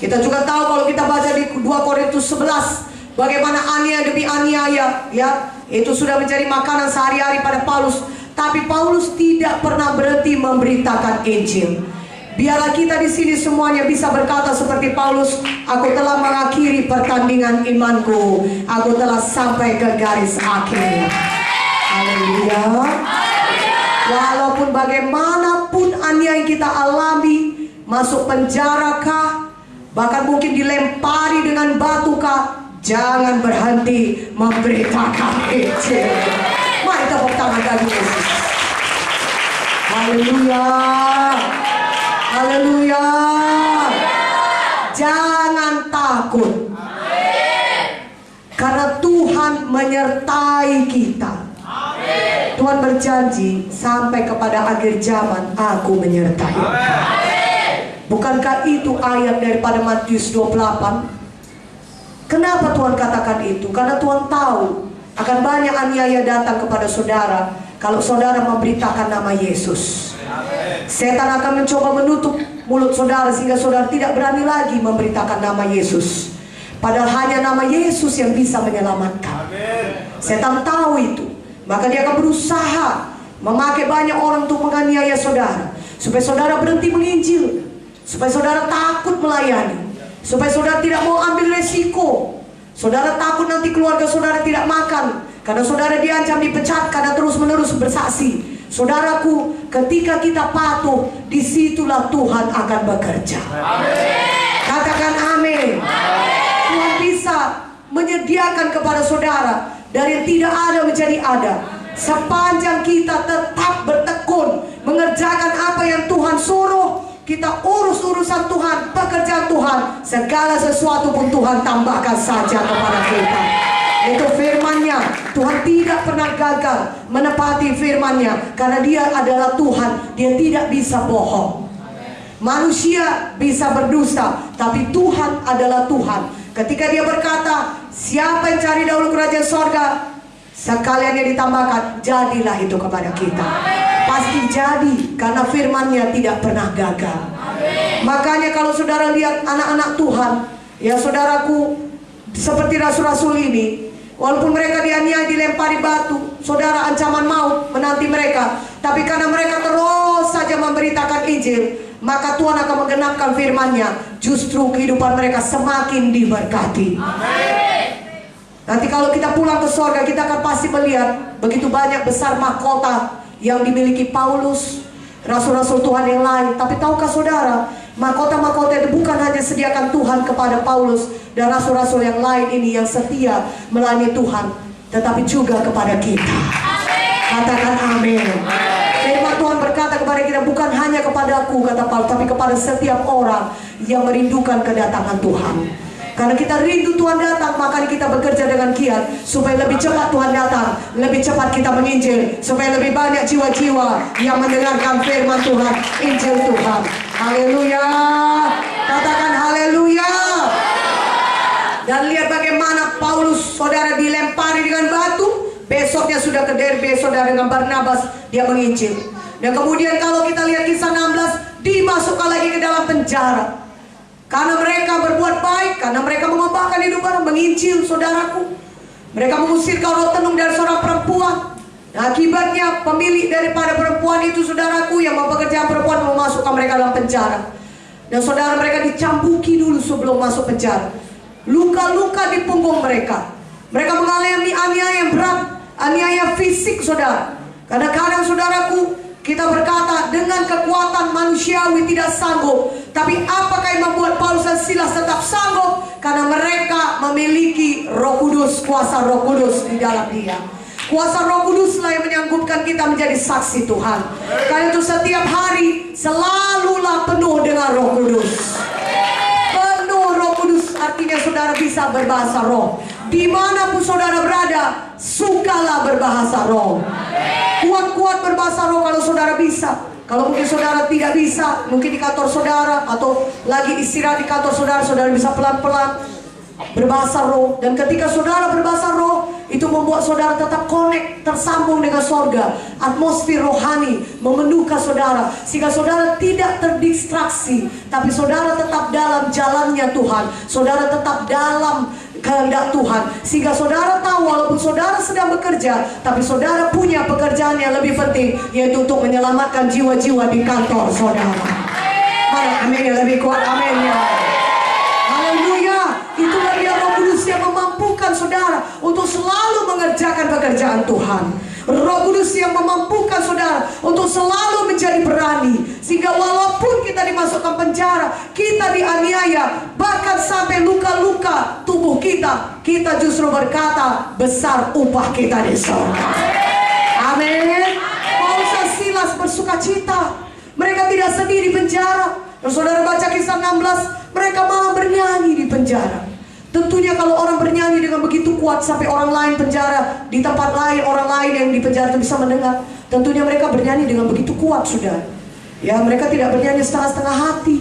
Kita juga tahu kalau kita baca di 2 Korintus 11, bagaimana aniaya demi aniaya, ya, itu sudah menjadi makanan sehari-hari pada Paulus. Tapi Paulus tidak pernah berhenti memberitakan Injil. Biarlah kita di sini semuanya bisa berkata seperti Paulus, aku telah mengakhiri pertandingan imanku, aku telah sampai ke garis akhir. Haleluya. Walaupun bagaimanapun aniaya yang kita alami, masuk penjara kah, bahkan mungkin dilempari dengan batu kah, jangan berhenti memberitakan Injil. Mari tepuk tangan bagi Yesus. Haleluya. Haleluya. Jangan takut. Karena Tuhan menyertai kita. Tuhan berjanji sampai kepada akhir zaman aku menyertai. Bukankah itu ayat daripada Matius 28? Kenapa Tuhan katakan itu? Karena Tuhan tahu akan banyak aniaya datang kepada saudara kalau saudara memberitakan nama Yesus. Setan akan mencoba menutup mulut saudara sehingga saudara tidak berani lagi memberitakan nama Yesus. Padahal hanya nama Yesus yang bisa menyelamatkan. Setan tahu itu, maka dia akan berusaha memakai banyak orang untuk menganiaya saudara, supaya saudara berhenti menginjil, supaya saudara takut melayani, supaya saudara tidak mau ambil resiko. Saudara takut nanti keluarga saudara tidak makan karena saudara diancam dipecat karena terus-menerus bersaksi. Saudaraku, ketika kita patuh, disitulah Tuhan akan bekerja. Amin. Katakan amin. Tuhan bisa menyediakan kepada saudara dari yang tidak ada menjadi ada. Sepanjang kita tetap bertekun mengerjakan apa yang Tuhan suruh, kita urus urusan Tuhan, pekerjaan Tuhan, segala sesuatu pun Tuhan tambahkan saja kepada kita. Itu firman-Nya. Tuhan tidak pernah gagal menepati firman-Nya, karena Dia adalah Tuhan. Dia tidak bisa bohong. Manusia bisa berdusta, tapi Tuhan adalah Tuhan. Ketika Dia berkata, siapa yang cari dahulu kerajaan sorga, sekalian yang ditambahkan, jadilah itu kepada kita. Pasti jadi, karena firman-Nya tidak pernah gagal. Makanya kalau saudara lihat anak-anak Tuhan, ya saudaraku, seperti rasul-rasul ini, walaupun mereka dianiaya, dilempari batu, saudara, ancaman maut menanti mereka, tapi karena mereka terus saja memberitakan Injil, maka Tuhan akan menggenapkan firman-Nya. Justru kehidupan mereka semakin diberkati. Nanti kalau kita pulang ke surga, kita akan pasti melihat begitu banyak besar mahkota yang dimiliki Paulus, rasul-rasul Tuhan yang lain. Tapi tahukah saudara, mahkota-mahkota itu bukan hanya sediakan Tuhan kepada Paulus dan rasul-rasul yang lain ini yang setia melayani Tuhan, tetapi juga kepada kita. Katakan amin. Firman Tuhan berkata kepada kita, bukan hanya kepadaku, kata Paulus, tapi kepada setiap orang yang merindukan kedatangan Tuhan. Karena kita rindu Tuhan datang, maka kita bekerja dengan giat supaya lebih cepat Tuhan datang, lebih cepat kita menginjil, supaya lebih banyak jiwa-jiwa yang mendengarkan firman Tuhan, Injil Tuhan. Haleluya. Katakan haleluya. Dan lihat bagaimana Paulus, saudara, dilempari dengan batu. Besoknya sudah ke Derbe, saudara, dengan Barnabas dia menginjil. Dan kemudian kalau kita lihat kisah 16, dimasukkan lagi ke dalam penjara. Karena mereka berbuat baik, karena mereka mengubahkan hidup orang, menginjil, saudaraku. Mereka mengusirkan roh tenung dari seorang perempuan. Nah, akibatnya pemilik daripada perempuan itu, saudaraku, yang mempekerjakan perempuan, memasukkan mereka dalam penjara. Dan saudara, mereka dicambuki dulu sebelum masuk penjara. Luka-luka di punggung mereka. Mereka mengalami aniaya yang berat, aniaya fisik, saudara. Kadang-kadang, saudaraku, kita berkata dengan kekuatan manusiawi tidak sanggup. Tapi apakah yang membuat Paulus dan Silas tetap sanggup? Karena mereka memiliki Roh Kudus, kuasa Roh Kudus di dalam dia. Kuasa Roh Kuduslah yang menyanggupkan kita menjadi saksi Tuhan. Karena itu setiap hari selalulah penuh dengan Roh Kudus. Penuh Roh Kudus artinya saudara bisa berbahasa roh. Dimanapun saudara berada, sukalah berbahasa roh. Kuat-kuat berbahasa roh kalau saudara bisa. Kalau mungkin saudara tidak bisa, mungkin di kantor saudara atau lagi istirahat di kantor saudara, saudara bisa pelan-pelan berbahasa roh. Dan ketika saudara berbahasa roh, itu membuat saudara tetap connect, tersambung dengan sorga. Atmosfer rohani memenuhkan saudara, sehingga saudara tidak terdistraksi, tapi saudara tetap dalam jalannya Tuhan. Saudara tetap dalam kehendak Tuhan, sehingga saudara tahu walaupun saudara sedang bekerja, tapi saudara punya pekerjaan yang lebih penting, yaitu untuk menyelamatkan jiwa-jiwa di kantor saudara. Mana amin yang lebih kuat, amin ya. Haleluya. Itulah dia Roh Kudus yang memampukan saudara untuk selalu mengerjakan pekerjaan Tuhan. Roh Kudus yang memampukan saudara untuk selalu menjadi berani, sehingga walaupun kita dimasukkan penjara, kita dianiaya, bahkan sampai luka-luka tubuh kita, kita justru berkata, besar upah kita di surga. Amin. Paulus dan Silas bersuka cita. Mereka tidak sedih di penjara. Dan saudara baca kisah 16, mereka malah bernyanyi di penjara. Tentunya kalau orang bernyanyi dengan begitu kuat sampai orang lain penjara, di tempat lain orang lain yang di penjara itu bisa mendengar, tentunya mereka bernyanyi dengan begitu kuat, sudah. Ya, mereka tidak bernyanyi setengah-setengah hati,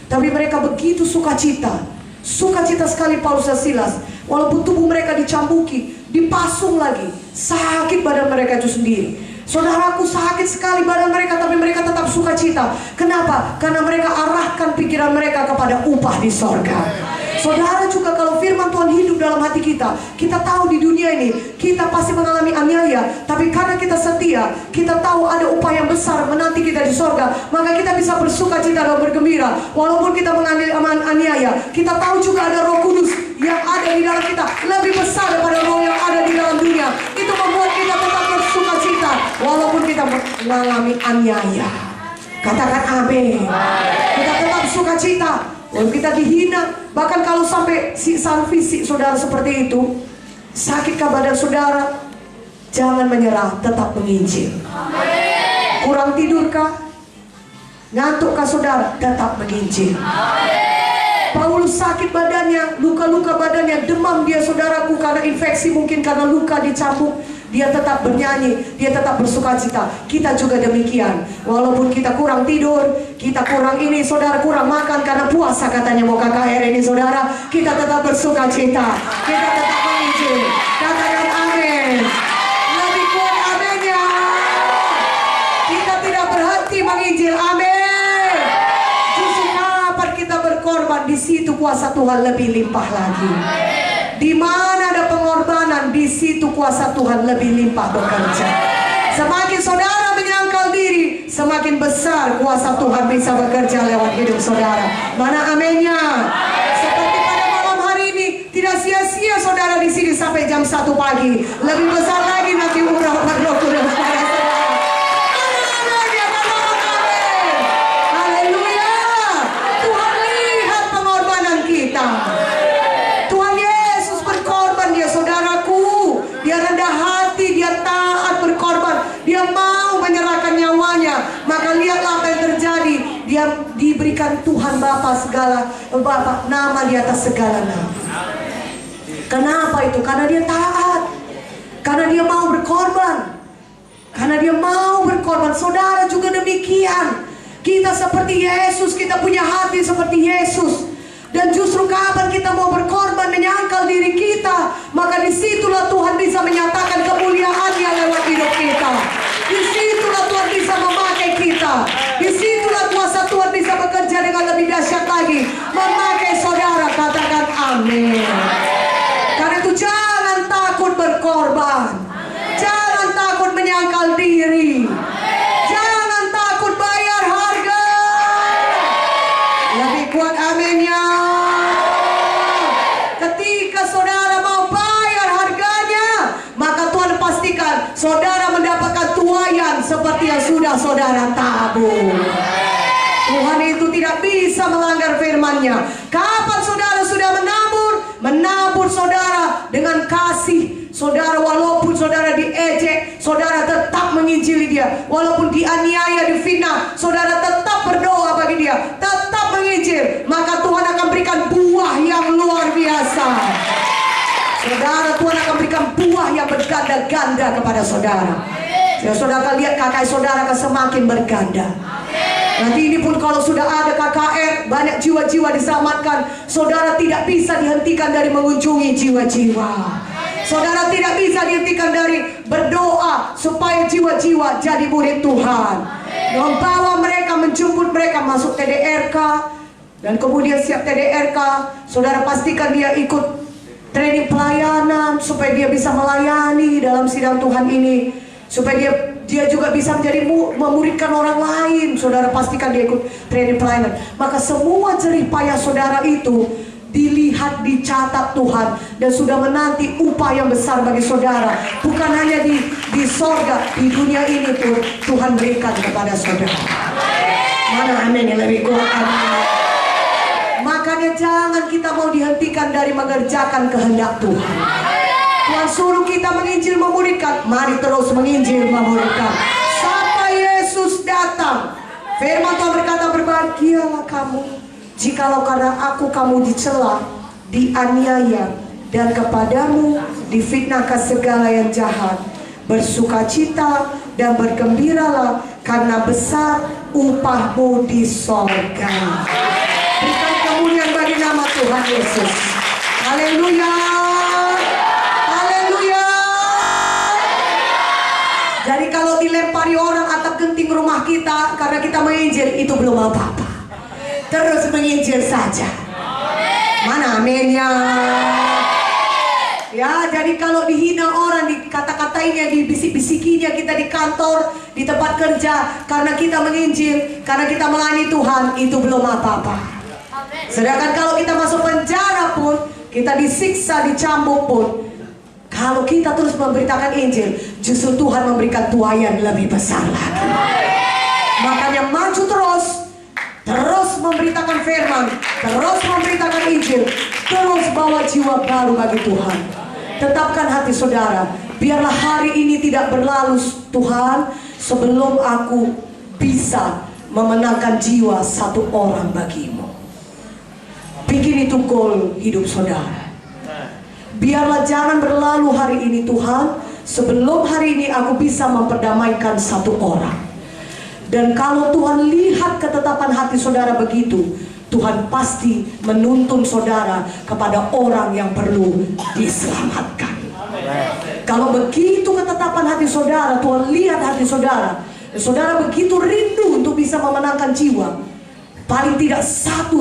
tapi mereka begitu sukacita. Sukacita sekali Paulus dan Silas. Walaupun tubuh mereka dicambuki, dipasung lagi, sakit badan mereka itu sendiri. Saudaraku, sakit sekali badan mereka, tapi mereka tetap sukacita. Kenapa? Karena mereka arahkan pikiran mereka kepada upah di sorga. Saudara juga kalau firman Tuhan hidup dalam hati kita, kita tahu di dunia ini kita pasti mengalami aniaya, tapi karena kita setia, kita tahu ada upah yang besar menanti kita di sorga, maka kita bisa bersuka cita dan bergembira. Walaupun kita mengalami aniaya, kita tahu juga ada Roh Kudus yang ada di dalam kita, lebih besar daripada roh yang ada di dalam dunia. Itu membuat kita tetap bersuka cita walaupun kita mengalami aniaya. Katakan amin. Kita tetap suka cita walaupun kita dihina. Bahkan kalau sampai siksaan fisik saudara seperti itu, sakitkah badan saudara? Jangan menyerah, tetap menginjil. Kurang tidurkah? Ngantukkah saudara? Tetap menginjil. Paulus sakit badannya, luka-luka badannya, demam dia saudaraku, karena infeksi, mungkin karena luka dicambuk. Dia tetap bernyanyi, dia tetap bersukacita. Kita juga demikian. Walaupun kita kurang tidur, kita kurang ini, saudara kurang makan karena puasa katanya mau KKR ini saudara, kita tetap bersukacita. Kita tetap menginjil. Katakan amin. Lebih kuat aminnya. Kita tidak berhenti menginjil. Amin. Justru kapan kita berkorban, di situ kuasa Tuhan lebih limpah lagi. Di mana ada pengorbanan, di situ kuasa Tuhan lebih limpah bekerja. Semakin saudara menyangkal diri, semakin besar kuasa Tuhan bisa bekerja lewat hidup saudara. Mana aminnya? Seperti pada malam hari ini, tidak sia-sia saudara di sini sampai jam 1 pagi. Lebih besar lagi nanti urapan Roh Kudus pada saudara. Haleluya. Tuhan lihat pengorbanan kita. Saudaraku, dia rendah hati, dia taat berkorban, dia mau menyerahkan nyawanya. Maka lihatlah apa yang terjadi. Dia diberikan Tuhan Bapa segala, Bapa nama di atas segala nama. Kenapa itu? Karena dia taat, karena dia mau berkorban, karena dia mau berkorban. Saudara juga demikian. Kita seperti Yesus, kita punya hati seperti Yesus. Dan justru kapan kita mau berkorban, menyangkal diri kita, maka disitulah Tuhan bisa menyatakan kemuliaannya lewat hidup kita. Disitulah Tuhan bisa memakai kita. Disitulah kuasa Tuhan bisa bekerja dengan lebih dahsyat lagi, memakai saudara. Katakan amin. Karena itu jangan takut berkorban. Jangan takut menyangkal diri. Jangan takut bayar harga. Lebih kuat aminnya. Saudara mendapatkan tuaian seperti yang sudah saudara tabung. Tuhan itu tidak bisa melanggar firman-Nya. Kapan saudara sudah menabur saudara dengan kasih. Saudara walaupun saudara diejek, saudara tetap menginjili dia. Walaupun dianiaya, difitnah, saudara tetap berdoa bagi dia, tetap menginjil. Maka Tuhan akan berikan buah yang luar biasa. Saudara memberikan buah yang berganda-ganda kepada saudara. Ya, saudara akan lihat KKR saudara akan semakin berganda. Nanti ini pun kalau sudah ada KKR, banyak jiwa-jiwa diselamatkan, saudara tidak bisa dihentikan dari mengunjungi jiwa-jiwa. Saudara tidak bisa dihentikan dari berdoa supaya jiwa-jiwa jadi murid Tuhan. Membawa mereka, menjemput mereka masuk TDRK. Dan kemudian siap TDRK, saudara pastikan dia ikut training pelayanan supaya dia bisa melayani dalam sidang Tuhan ini, supaya dia juga bisa menjadi memuridkan orang lain. Saudara pastikan dia ikut training pelayanan. Maka semua jerih payah saudara itu dilihat, dicatat Tuhan, dan sudah menanti upah yang besar bagi saudara. Bukan hanya di sorga, di dunia ini pun Tuhan berikan kepada saudara. Mana amin yang lebih kuat? Makanya jangan kita mau dihentikan dari mengerjakan kehendak Tuhan. Tuhan suruh kita menginjil, memuridkan, mari terus menginjil, memuridkan sampai Yesus datang. Firman Tuhan berkata, berbahagialah kamu jikalau karena aku kamu dicela, dianiaya, dan kepadamu difitnahkan segala yang jahat. Bersukacita dan bergembiralah, karena besar upahmu di sorga. Berikan kemuliaan bagi nama Tuhan Yesus. Haleluya, haleluya. Jadi kalau dilempari orang atap genting rumah kita karena kita menginjil, itu belum apa-apa. Terus menginjil saja. Mana aminnya? Ya, jadi kalau dihina orang, dikata-katainya, dibisik-bisikinya kita di kantor, di tempat kerja, karena kita menginjil, karena kita melayani Tuhan, itu belum apa-apa. Sedangkan kalau kita masuk penjara pun, kita disiksa, dicambuk pun, kalau kita terus memberitakan Injil, justru Tuhan memberikan tuaian lebih besar lagi. Makanya maju terus memberitakan firman, terus memberitakan Injil, terus bawa jiwa baru bagi Tuhan. Tetapkan hati saudara, biarlah hari ini tidak berlalu Tuhan sebelum aku bisa memenangkan jiwa satu orang bagimu. Bikin itu goal hidup saudara. Biarlah jangan berlalu hari ini Tuhan sebelum hari ini aku bisa memperdamaikan satu orang. Dan kalau Tuhan lihat ketetapan hati saudara begitu, Tuhan pasti menuntun saudara kepada orang yang perlu diselamatkan. Kalau begitu ketetapan hati saudara, Tuhan lihat hati saudara, saudara begitu rindu untuk bisa memenangkan jiwa. Paling tidak satu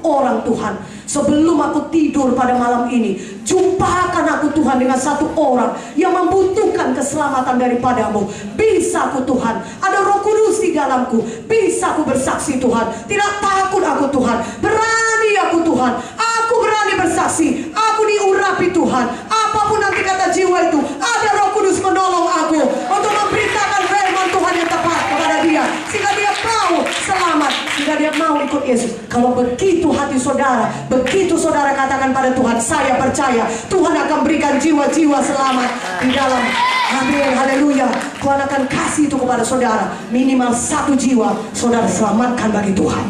orang Tuhan, sebelum aku tidur pada malam ini, jumpakan aku Tuhan dengan satu orang yang membutuhkan keselamatan daripadamu. Bisa aku Tuhan, ada Roh Kudus di dalamku, bisa aku bersaksi Tuhan. Tidak takut aku Tuhan, berani aku Tuhan, aku berani bersaksi, aku diurapi Tuhan. Apapun nanti kata jiwa itu, ada Roh Kudus menolong aku untuk memberitakan firman Tuhan yang tepat kepada dia, sehingga dia mau selamat, sehingga dia mau ikut Yesus. Kalau begitu hati saudara, begitu saudara katakan pada Tuhan, saya percaya Tuhan akan berikan jiwa-jiwa selamat di dalam. Amin, haleluya. Tuhan akan kasih itu kepada saudara. Minimal satu jiwa saudara selamatkan bagi Tuhan.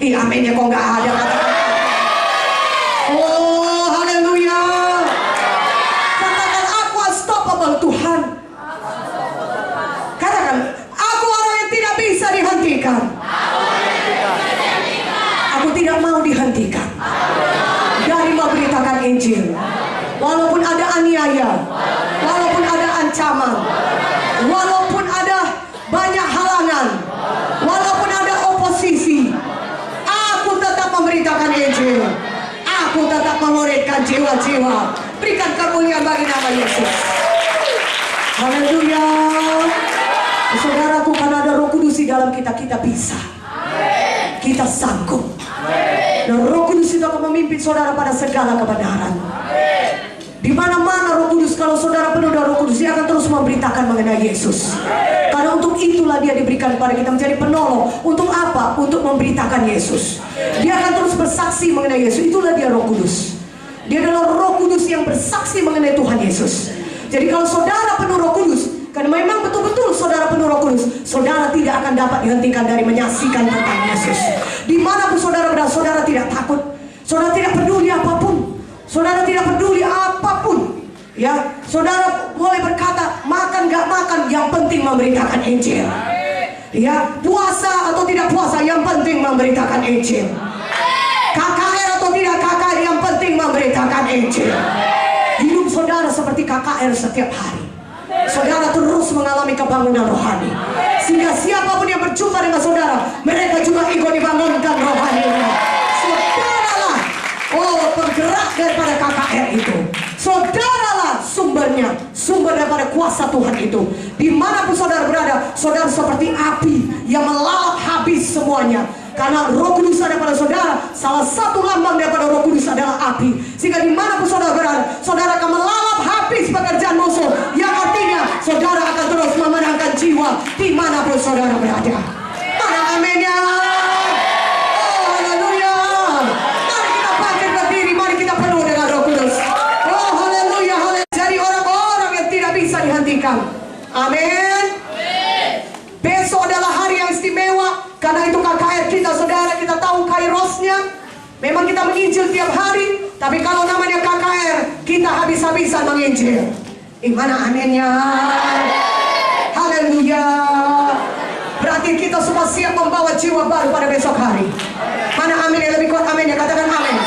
Ih, aminnya kok nggak ada. Oh, haleluya. Katakan, aku unstoppable Tuhan. Katakan, aku orang yang tidak bisa dihentikan. Aku tidak mau dihentikan dari memberitakan Injil. Walaupun ada aniaya, walaupun ada ancaman, walaupun ada banyak halangan, walaupun ada oposisi, aku tetap memberitakan Injil. Aku tetap memuridkan jiwa-jiwa. Berikan kemuliaan bagi nama Yesus. Haleluya. Saudaraku, karena ada Roh Kudus di dalam kita, kita bisa. Kita sanggup. Dan Roh Kudus itu akan memimpin saudara pada segala kebenaran. Di mana-mana Roh Kudus, kalau saudara penuh dengan Roh Kudus, dia akan terus memberitakan mengenai Yesus. Karena untuk itulah dia diberikan kepada kita menjadi penolong. Untuk apa? Untuk memberitakan Yesus. Dia akan terus bersaksi mengenai Yesus. Itulah dia Roh Kudus. Dia adalah Roh Kudus yang bersaksi mengenai Tuhan Yesus. Jadi kalau saudara penuh Roh Kudus, karena memang betul-betul saudara penuh Roh Kudus, saudara tidak akan dapat dihentikan dari menyaksikan tentang Yesus. Dimanapun saudara berada, saudara tidak takut. Saudara tidak peduli apapun. Saudara tidak peduli apapun. Ya, saudara boleh berkata makan gak makan, yang penting memberitakan Injil. Ya, puasa atau tidak puasa, yang penting memberitakan Injil. KKR atau tidak KKR, yang penting memberitakan Injil. Hidup saudara seperti KKR setiap hari. Saudara terus mengalami kebangunan rohani, sehingga siapapun yang berjumpa dengan saudara, mereka juga ikut dibangunkan rohaninya. Saudaralah penggerak daripada KKR itu. Saudaralah sumbernya, sumber daripada kuasa Tuhan itu. Dimanapun saudara berada, saudara seperti api yang melalap habis semuanya. Karena Roh Kudus ada pada saudara. Salah satu lambang daripada Roh Kudus adalah api. Sehingga dimanapun saudara berada, saudara akan melalap habis pekerjaan musuh. Yang artinya saudara akan terus memenangkan jiwa dimanapun saudara berada. Mana aminnya? Oh, haleluya. Mari kita bangkit berdiri, mari kita penuh dengan Roh Kudus. Oh, haleluya, haleluya. Jadi orang-orang yang tidak bisa dihentikan. Amin. Besok adalah hari yang istimewa. Karena itu KKR kita, saudara, kita tahu kairosnya. Memang kita menginjil tiap hari, tapi kalau namanya KKR, kita habis-habisan menginjil. Mana aminnya? Haleluya. Berarti kita semua siap membawa jiwa baru pada besok hari. Mana amin yang lebih kuat aminnya? Katakan amin.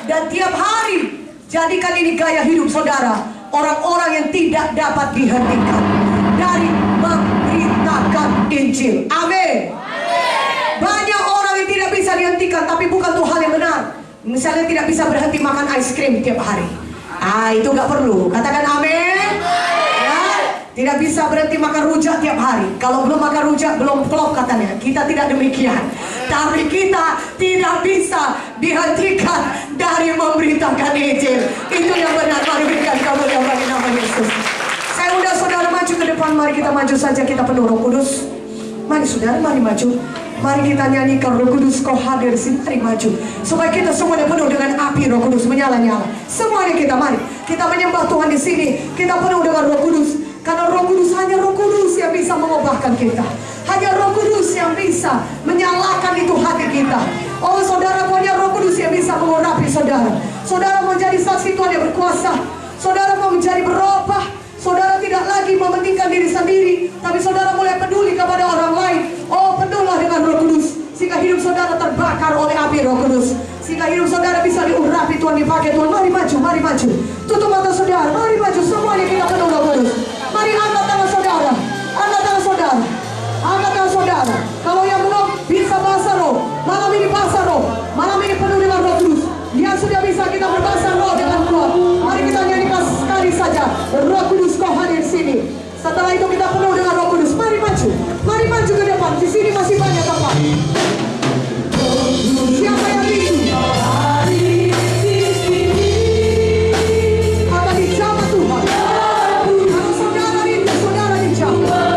Dan tiap hari, jadikan ini gaya hidup saudara. Orang-orang yang tidak dapat dihentikan dari memberitakan Injil. Amin. Banyak orang yang tidak bisa dihentikan, tapi bukan tuh hal yang benar. Misalnya tidak bisa berhenti makan es krim tiap hari. Itu gak perlu. Katakan amin. Ya, tidak bisa berhenti makan rujak tiap hari. Kalau belum makan rujak belum klop katanya. Kita tidak demikian. Tapi kita tidak bisa dihentikan dari memberitakan Injil. Itu yang benar. Mari berikan kemuliaan bagi nama Yesus. Saya undang saudara maju ke depan. Mari kita maju saja, kita penuh Roh Kudus. Mari saudara, mari maju. Mari kita nyanyikan Roh Kudus kau hadir sini. Mari maju, supaya kita semuanya penuh dengan api Roh Kudus menyala-nyala. Semuanya kita mari. Kita menyembah Tuhan di sini. Kita penuh dengan Roh Kudus. Karena Roh Kudus, hanya Roh Kudus yang bisa mengubahkan kita. Hanya Roh Kudus yang bisa menyalakan itu hati kita. Oh saudara, hanya Roh Kudus yang bisa mengurapi saudara. Saudara mau jadi saksi Tuhan yang berkuasa. Saudara mau menjadi berubah. Saudara tidak lagi mementingkan diri sendiri, tapi saudara mulai peduli kepada orang lain. Oh, penuhlah dengan Roh Kudus, sehingga hidup saudara terbakar oleh api Roh Kudus, sehingga hidup saudara bisa diurapi Tuhan, dipakai Tuhan. Mari maju, mari maju. Tutup mata saudara, mari maju. Semuanya kita penuh Roh Kudus. Mari angkat tangan saudara, angkat tangan saudara, angkat tangan saudara. Kalau yang belum bisa bahasa roh, malam ini bahasa roh, malam ini penuh dengan Roh Kudus. Yang sudah bisa kita berbahasa roh dengan kuat, mari kita nyanyikan sekali saja. Roh Kudus kau hadir sini. Setelah itu kita penuh dengan Roh Kudus. Mari maju, mari maju ke depan. Di sini masih banyak tempat. Siapa yang rindu? Akan dijamah Tuhan. Kalau saudara rindu, saudara dijamah.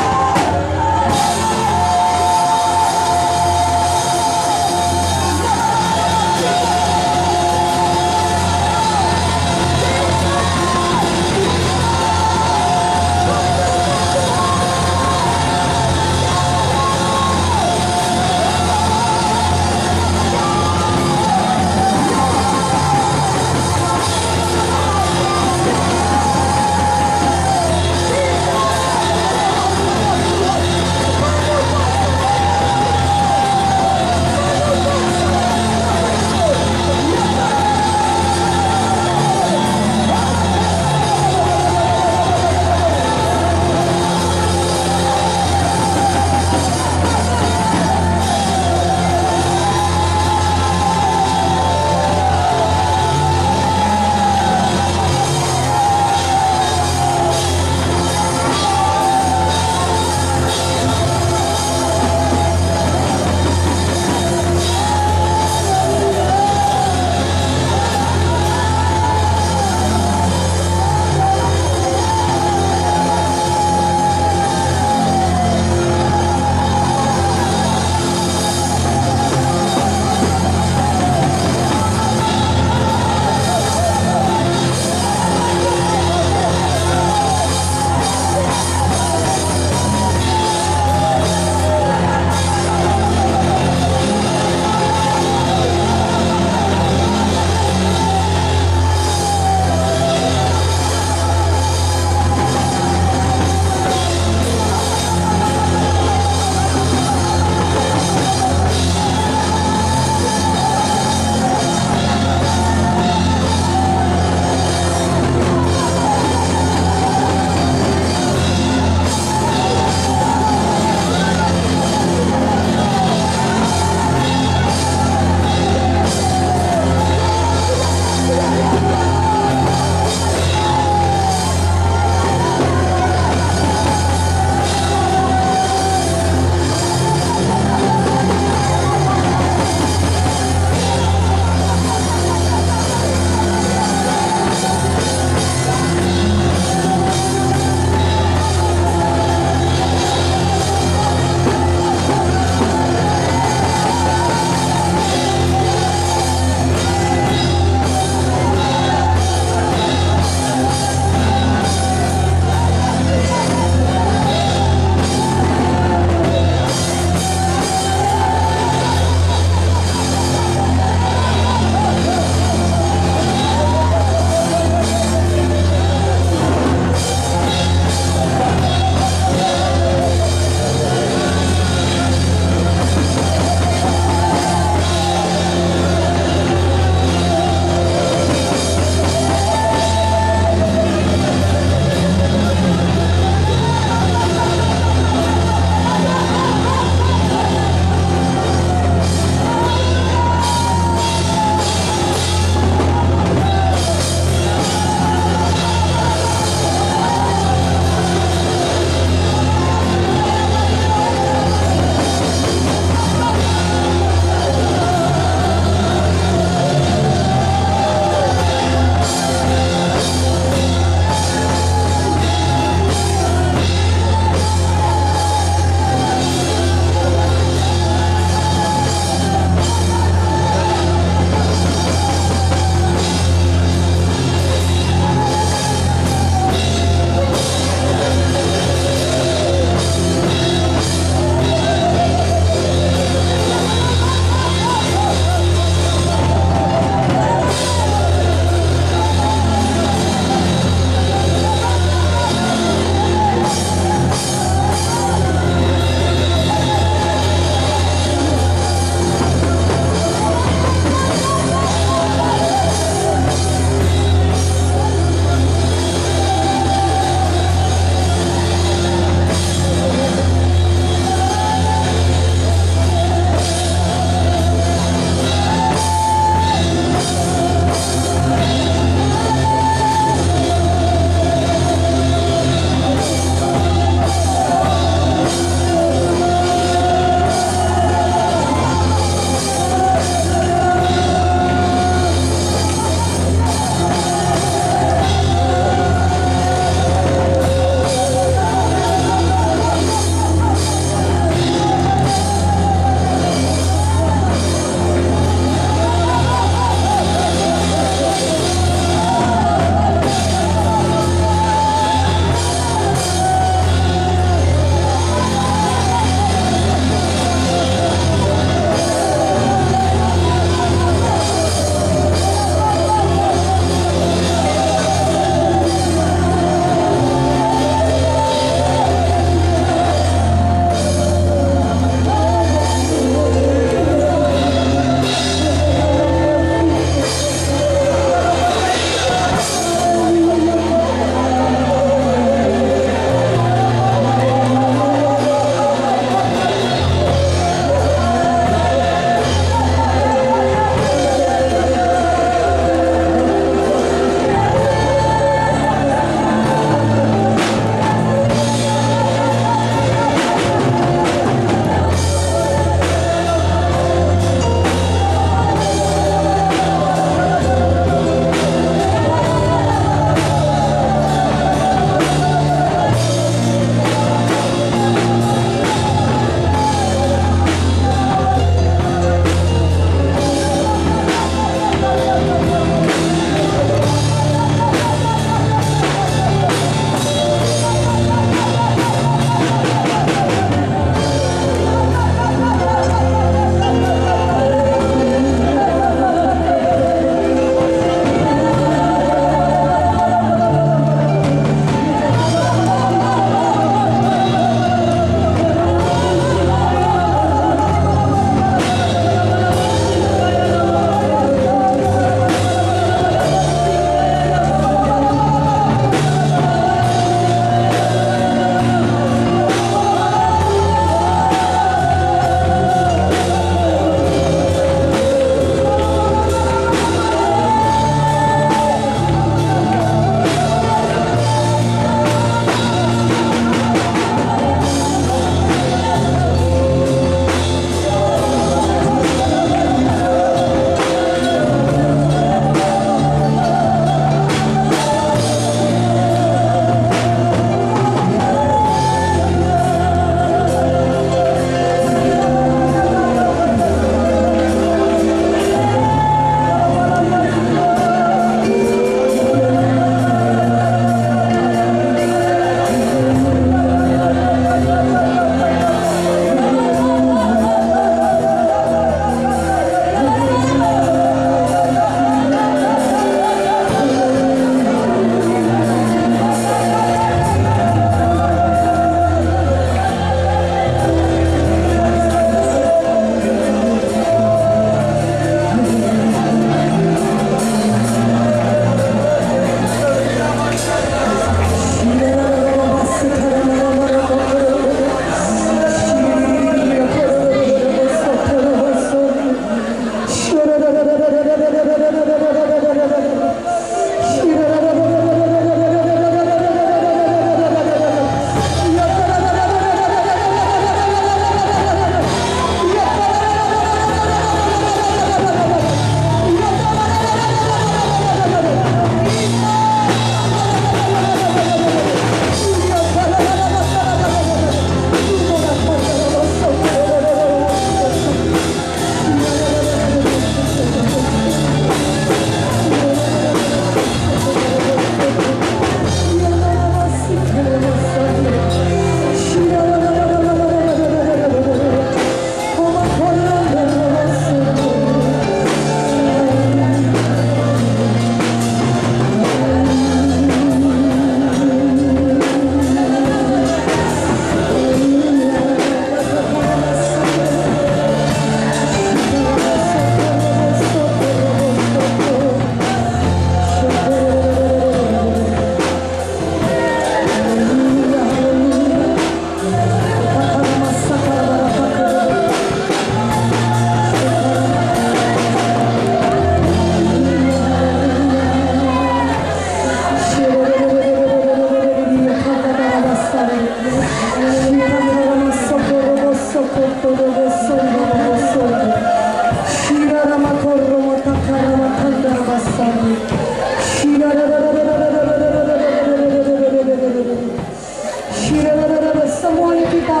kita.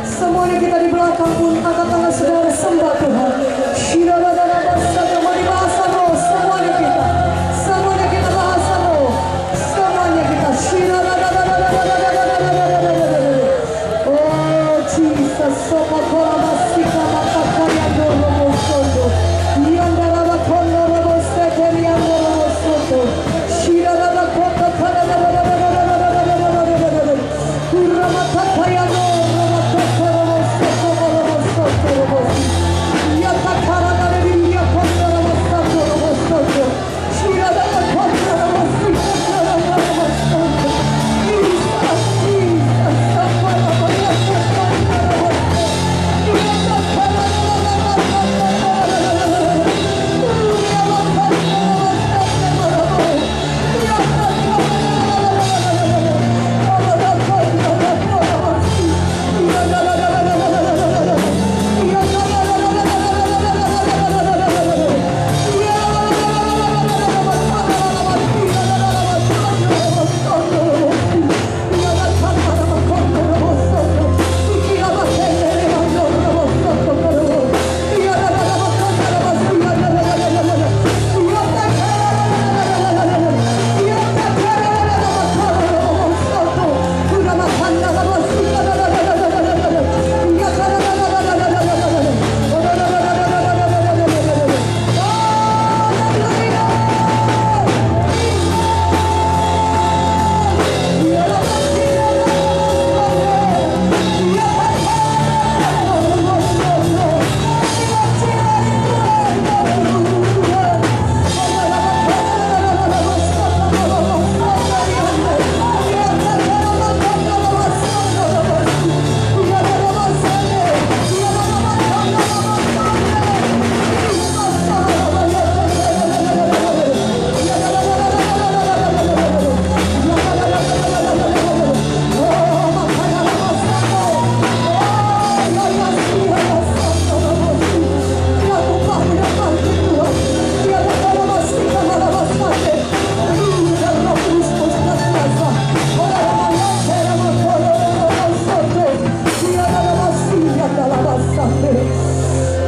Semuanya kita di belakang pun angkat tangan saudara sembah Tuhan. Mari bahasa roh semuanya kita. Semuanya kita bahasa roh. Semuanya kita. Oh Jesus, sopa kola basika makakaya doro mosondo. Yandara bakono robo sekeri yandoro mosondo. Shirara bakota kana Kuramatakaya no Ramatokoro mosondo mosondo mosondo. Yatakara na rebiya kono mosondo mosondo. Shirara bakota mosondo mosondo.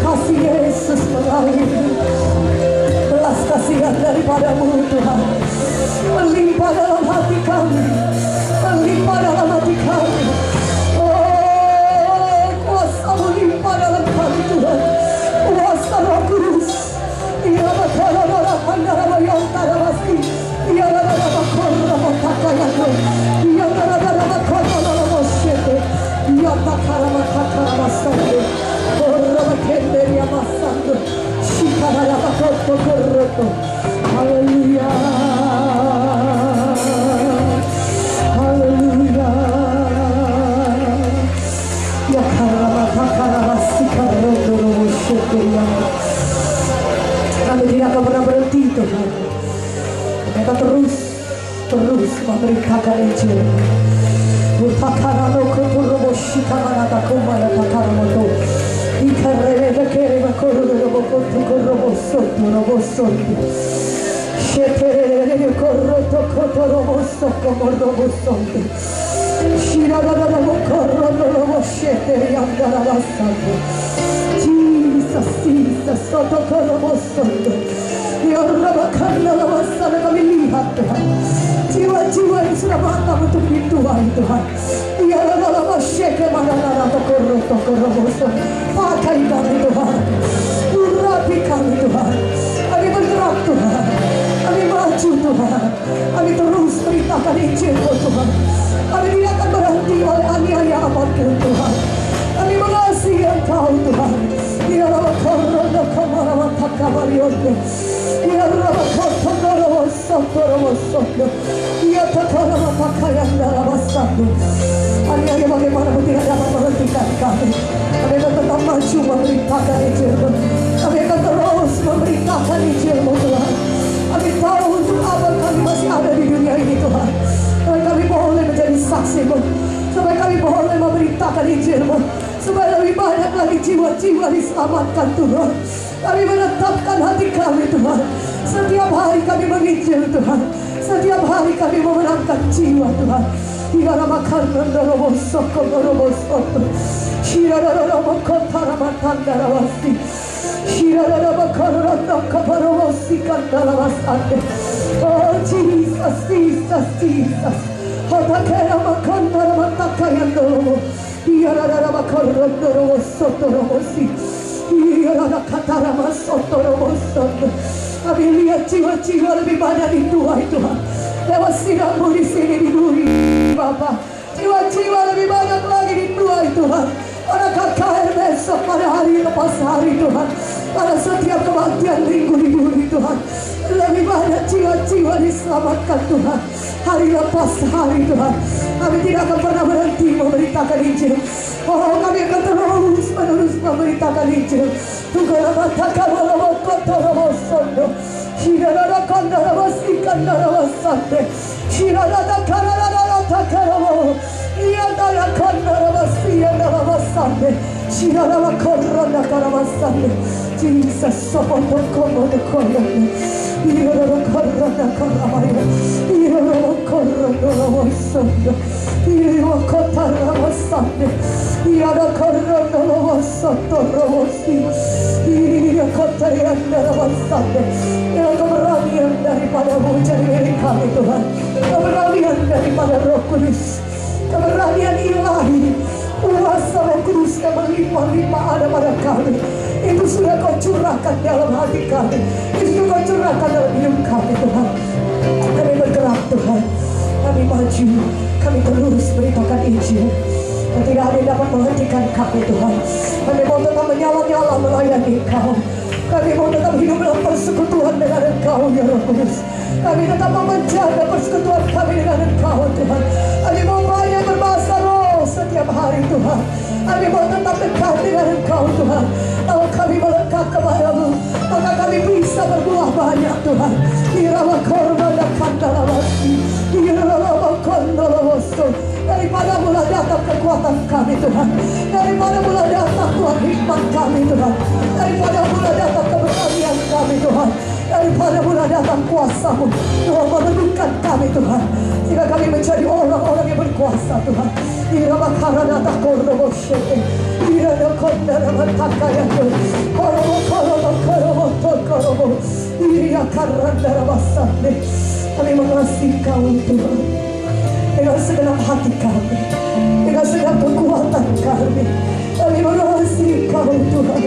Kasih Yesus mengalir, belas kasihan daripadamu Tuhan, melimpah dalam hati kami, melimpah dalam hati kami. Oh, kuasa melimpah dalam kami Tuhan, kuasa Roh Kudus. Ia berkala dalam pandara bayangkara pasti, ia dalam bakora matakayano, ia dalam bakora dalam mosyete, ia takara matakara masande. Kenderia masando, shikara bakoto koroto. Haleluya, haleluya. Ya karama takara sikaro doro shekeria. Kami tidak akan pernah berhenti Tuhan. Kami akan terus memberitakan Injil. Utakara no kotoro shikara takumara takara moto. Ikarreve kereva korro roboto korro bosotto sheterere korro tokoto robosotto korro bosotto shirada korro robo shetere andara basando Jesus sotto korro bosotto yorraba karna basana kami lihat Tuhan jiwa-jiwa yang sudah matang untuk Tuhan Tuhan. Ya dalam syekh mana korro bosotto pakai kami Tuhan, urapi kami Tuhan, kami bergerak Tuhan, kami maju Tuhan, kami terus beritakan Injil-Mu Tuhan, kami tidak akan berhenti oleh aniaya apapun Tuhan, kami mengasihi Engkau Tuhan. Ya Rabbah korona kamara takabariyonde, ya Rabbah korona bosotto, ya takara pakaian dalam basando. Aniaya bagaimana pun tidak dapat menghentikan kami. Kami akan tetap maju memberitakan Injil-Mu. Kami akan terus memberitakan Injil-Mu Tuhan. Kami tahu untuk apa kami masih ada di dunia ini Tuhan. Supaya kami boleh menjadi saksi-Mu. Supaya kami boleh memberitakan Injil-Mu. Supaya lebih banyak lagi jiwa-jiwa diselamatkan Tuhan. Kami menetapkan hati kami Tuhan. Setiap hari kami menginjil Tuhan. Setiap hari kami memenangkan jiwa Tuhan. Yara makarna robo soko robo soto. Shirara robo kotara matanda rawasi. Shirara robo korona kaparobo sikanda rawasande. Oh Jesus, Jesus, Jesus. Hatakera makanda ramataka robo. Yara makarna robo soto robo si. Yara katara masoto robo soto. Kami lihat jiwa-jiwa lebih banyak di Tuhan. Lewat sidangmu di sini dimuliakan Bapa. Jiwa-jiwa lebih banyak lagi di Tuhan. Pada KKR besok, pada hari lepas hari Tuhan. Pada setiap kebaktian minggu di Tuhan. Lebih banyak jiwa-jiwa diselamatkan Tuhan. Hari lepas hari Tuhan. Kami tidak akan pernah berhenti memberitakan Injil. Oh, kami akan terus-menerus memberitakan Injil. Tuhan matakan walau kota rawasondo. Shirada kanda rawasikan rawasande. Shirada karara takaramo. Iyada kanda rawasiya rawasande. Shirada korona karawasande. Jesus sopoto kono de kono. Iyada korona karamaya. Iyada korona rawasondo. Iyada kota rawasande. Iyada korona rawasondo rawasi. Iyada kota yanda rawasande. Keberanian daripada-Mu jadi milik kami Tuhan. Keberanian daripada Roh Kudus. Keberanian ilahi. Kuasa Roh Kudus yang melimpah-limpah ada pada kami. Itu sudah Kau curahkan dalam hati kami. Itu sudah Kau curahkan dalam hidup kami Tuhan. Kami bergerak Tuhan. Kami maju. Kami terus beritakan Injil. Dan tidak ada yang dapat menghentikan kami Tuhan. Kami mau tetap menyala-nyala melayani Kau. Kami mau tetap hidup dalam persekutuan dengan Engkau ya Roh Kudus. Kami tetap mau menjaga persekutuan kami dengan Engkau Tuhan. Kami mau banyak berbahasa roh setiap hari Tuhan. Kami mau tetap dekat dengan Engkau Tuhan. Kalau kami melekat kepada-Mu, maka kami bisa berbuah banyak Tuhan. Irawa korban dan kandarawasi. Irawa kondolowoso. Daripada-Mu lah datang kekuatan kami Tuhan. Daripada-Mu lah datang Tuhan hikmat kami Tuhan. Daripada-Mu lah datang keberanian kami Tuhan. Daripada-Mu lah datang kuasa-Mu Tuhan meneguhkan kami Tuhan. Sehingga kami menjadi orang-orang yang berkuasa Tuhan. Irama karana takorno boshete. Irana kondana matakayano. Koromo koromo koromo tokoromo. Iria karanda rabasande. Kami mengasihi Kau Tuhan. Dengan segenap hati kami. Dengan segenap kekuatan kami. Kami mengasihi Kau Tuhan.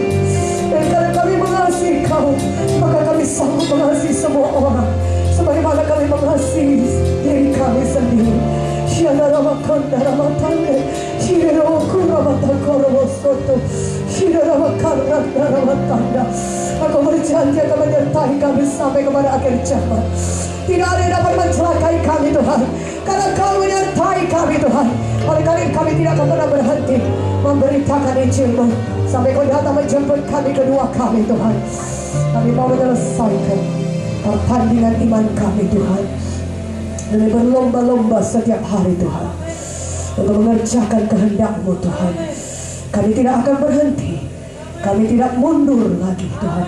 Dan karena kami mengasihi Kau, maka kami sanggup mengasihi semua orang sebagaimana kami mengasihi diri kami sendiri. Shirara makandara matande, shirara kuramata korobosoto, shirara makarandara matanda. Aku berjanji akan menyertai kami sampai kepada akhir zaman. Tidak ada yang dapat mencelakai kami Tuhan, karena Kau menyertai kami Tuhan. Oleh karena kami tidak akan pernah berhenti memberitakan Injil-Mu sampai Kau datang menjemput kami kedua kami Tuhan. Kami mau menyelesaikan pertandingan iman kami Tuhan. Kami berlomba-lomba setiap hari Tuhan untuk mengerjakan kehendak-Mu Tuhan. Kami tidak akan berhenti. Kami tidak mundur lagi Tuhan.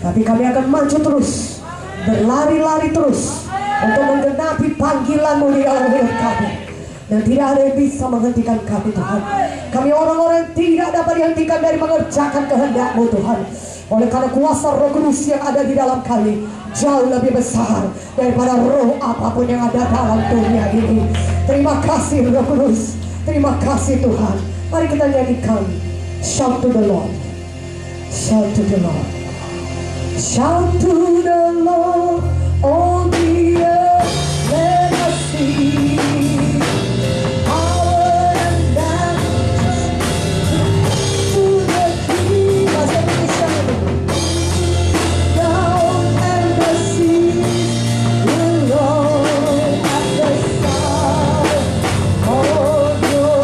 Tapi kami akan maju terus, berlari-lari terus untuk menggenapi panggilan-Mu di dalam hidup kami. Dan tidak ada yang bisa menghentikan kami Tuhan. Kami orang-orang yang tidak dapat dihentikan dari mengerjakan kehendak-Mu Tuhan. Oleh karena kuasa Roh Kudus yang ada di dalam kami jauh lebih besar daripada roh apapun yang ada dalam dunia ini. Terima kasih Roh Kudus. Terima kasih Tuhan. Mari kita nyanyikan Shout to the Lord. Shout to the Lord. Shout to the Lord, all the earth, let us sing. Power and dance to the King. Down and the sea will roll at the sound of your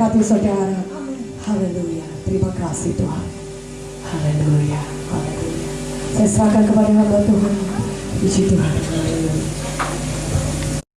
memberkati saudara. Haleluya. Terima kasih Tuhan. Haleluya. Haleluya. Saya serahkan kepada hamba Tuhan. Puji Tuhan. Haleluya.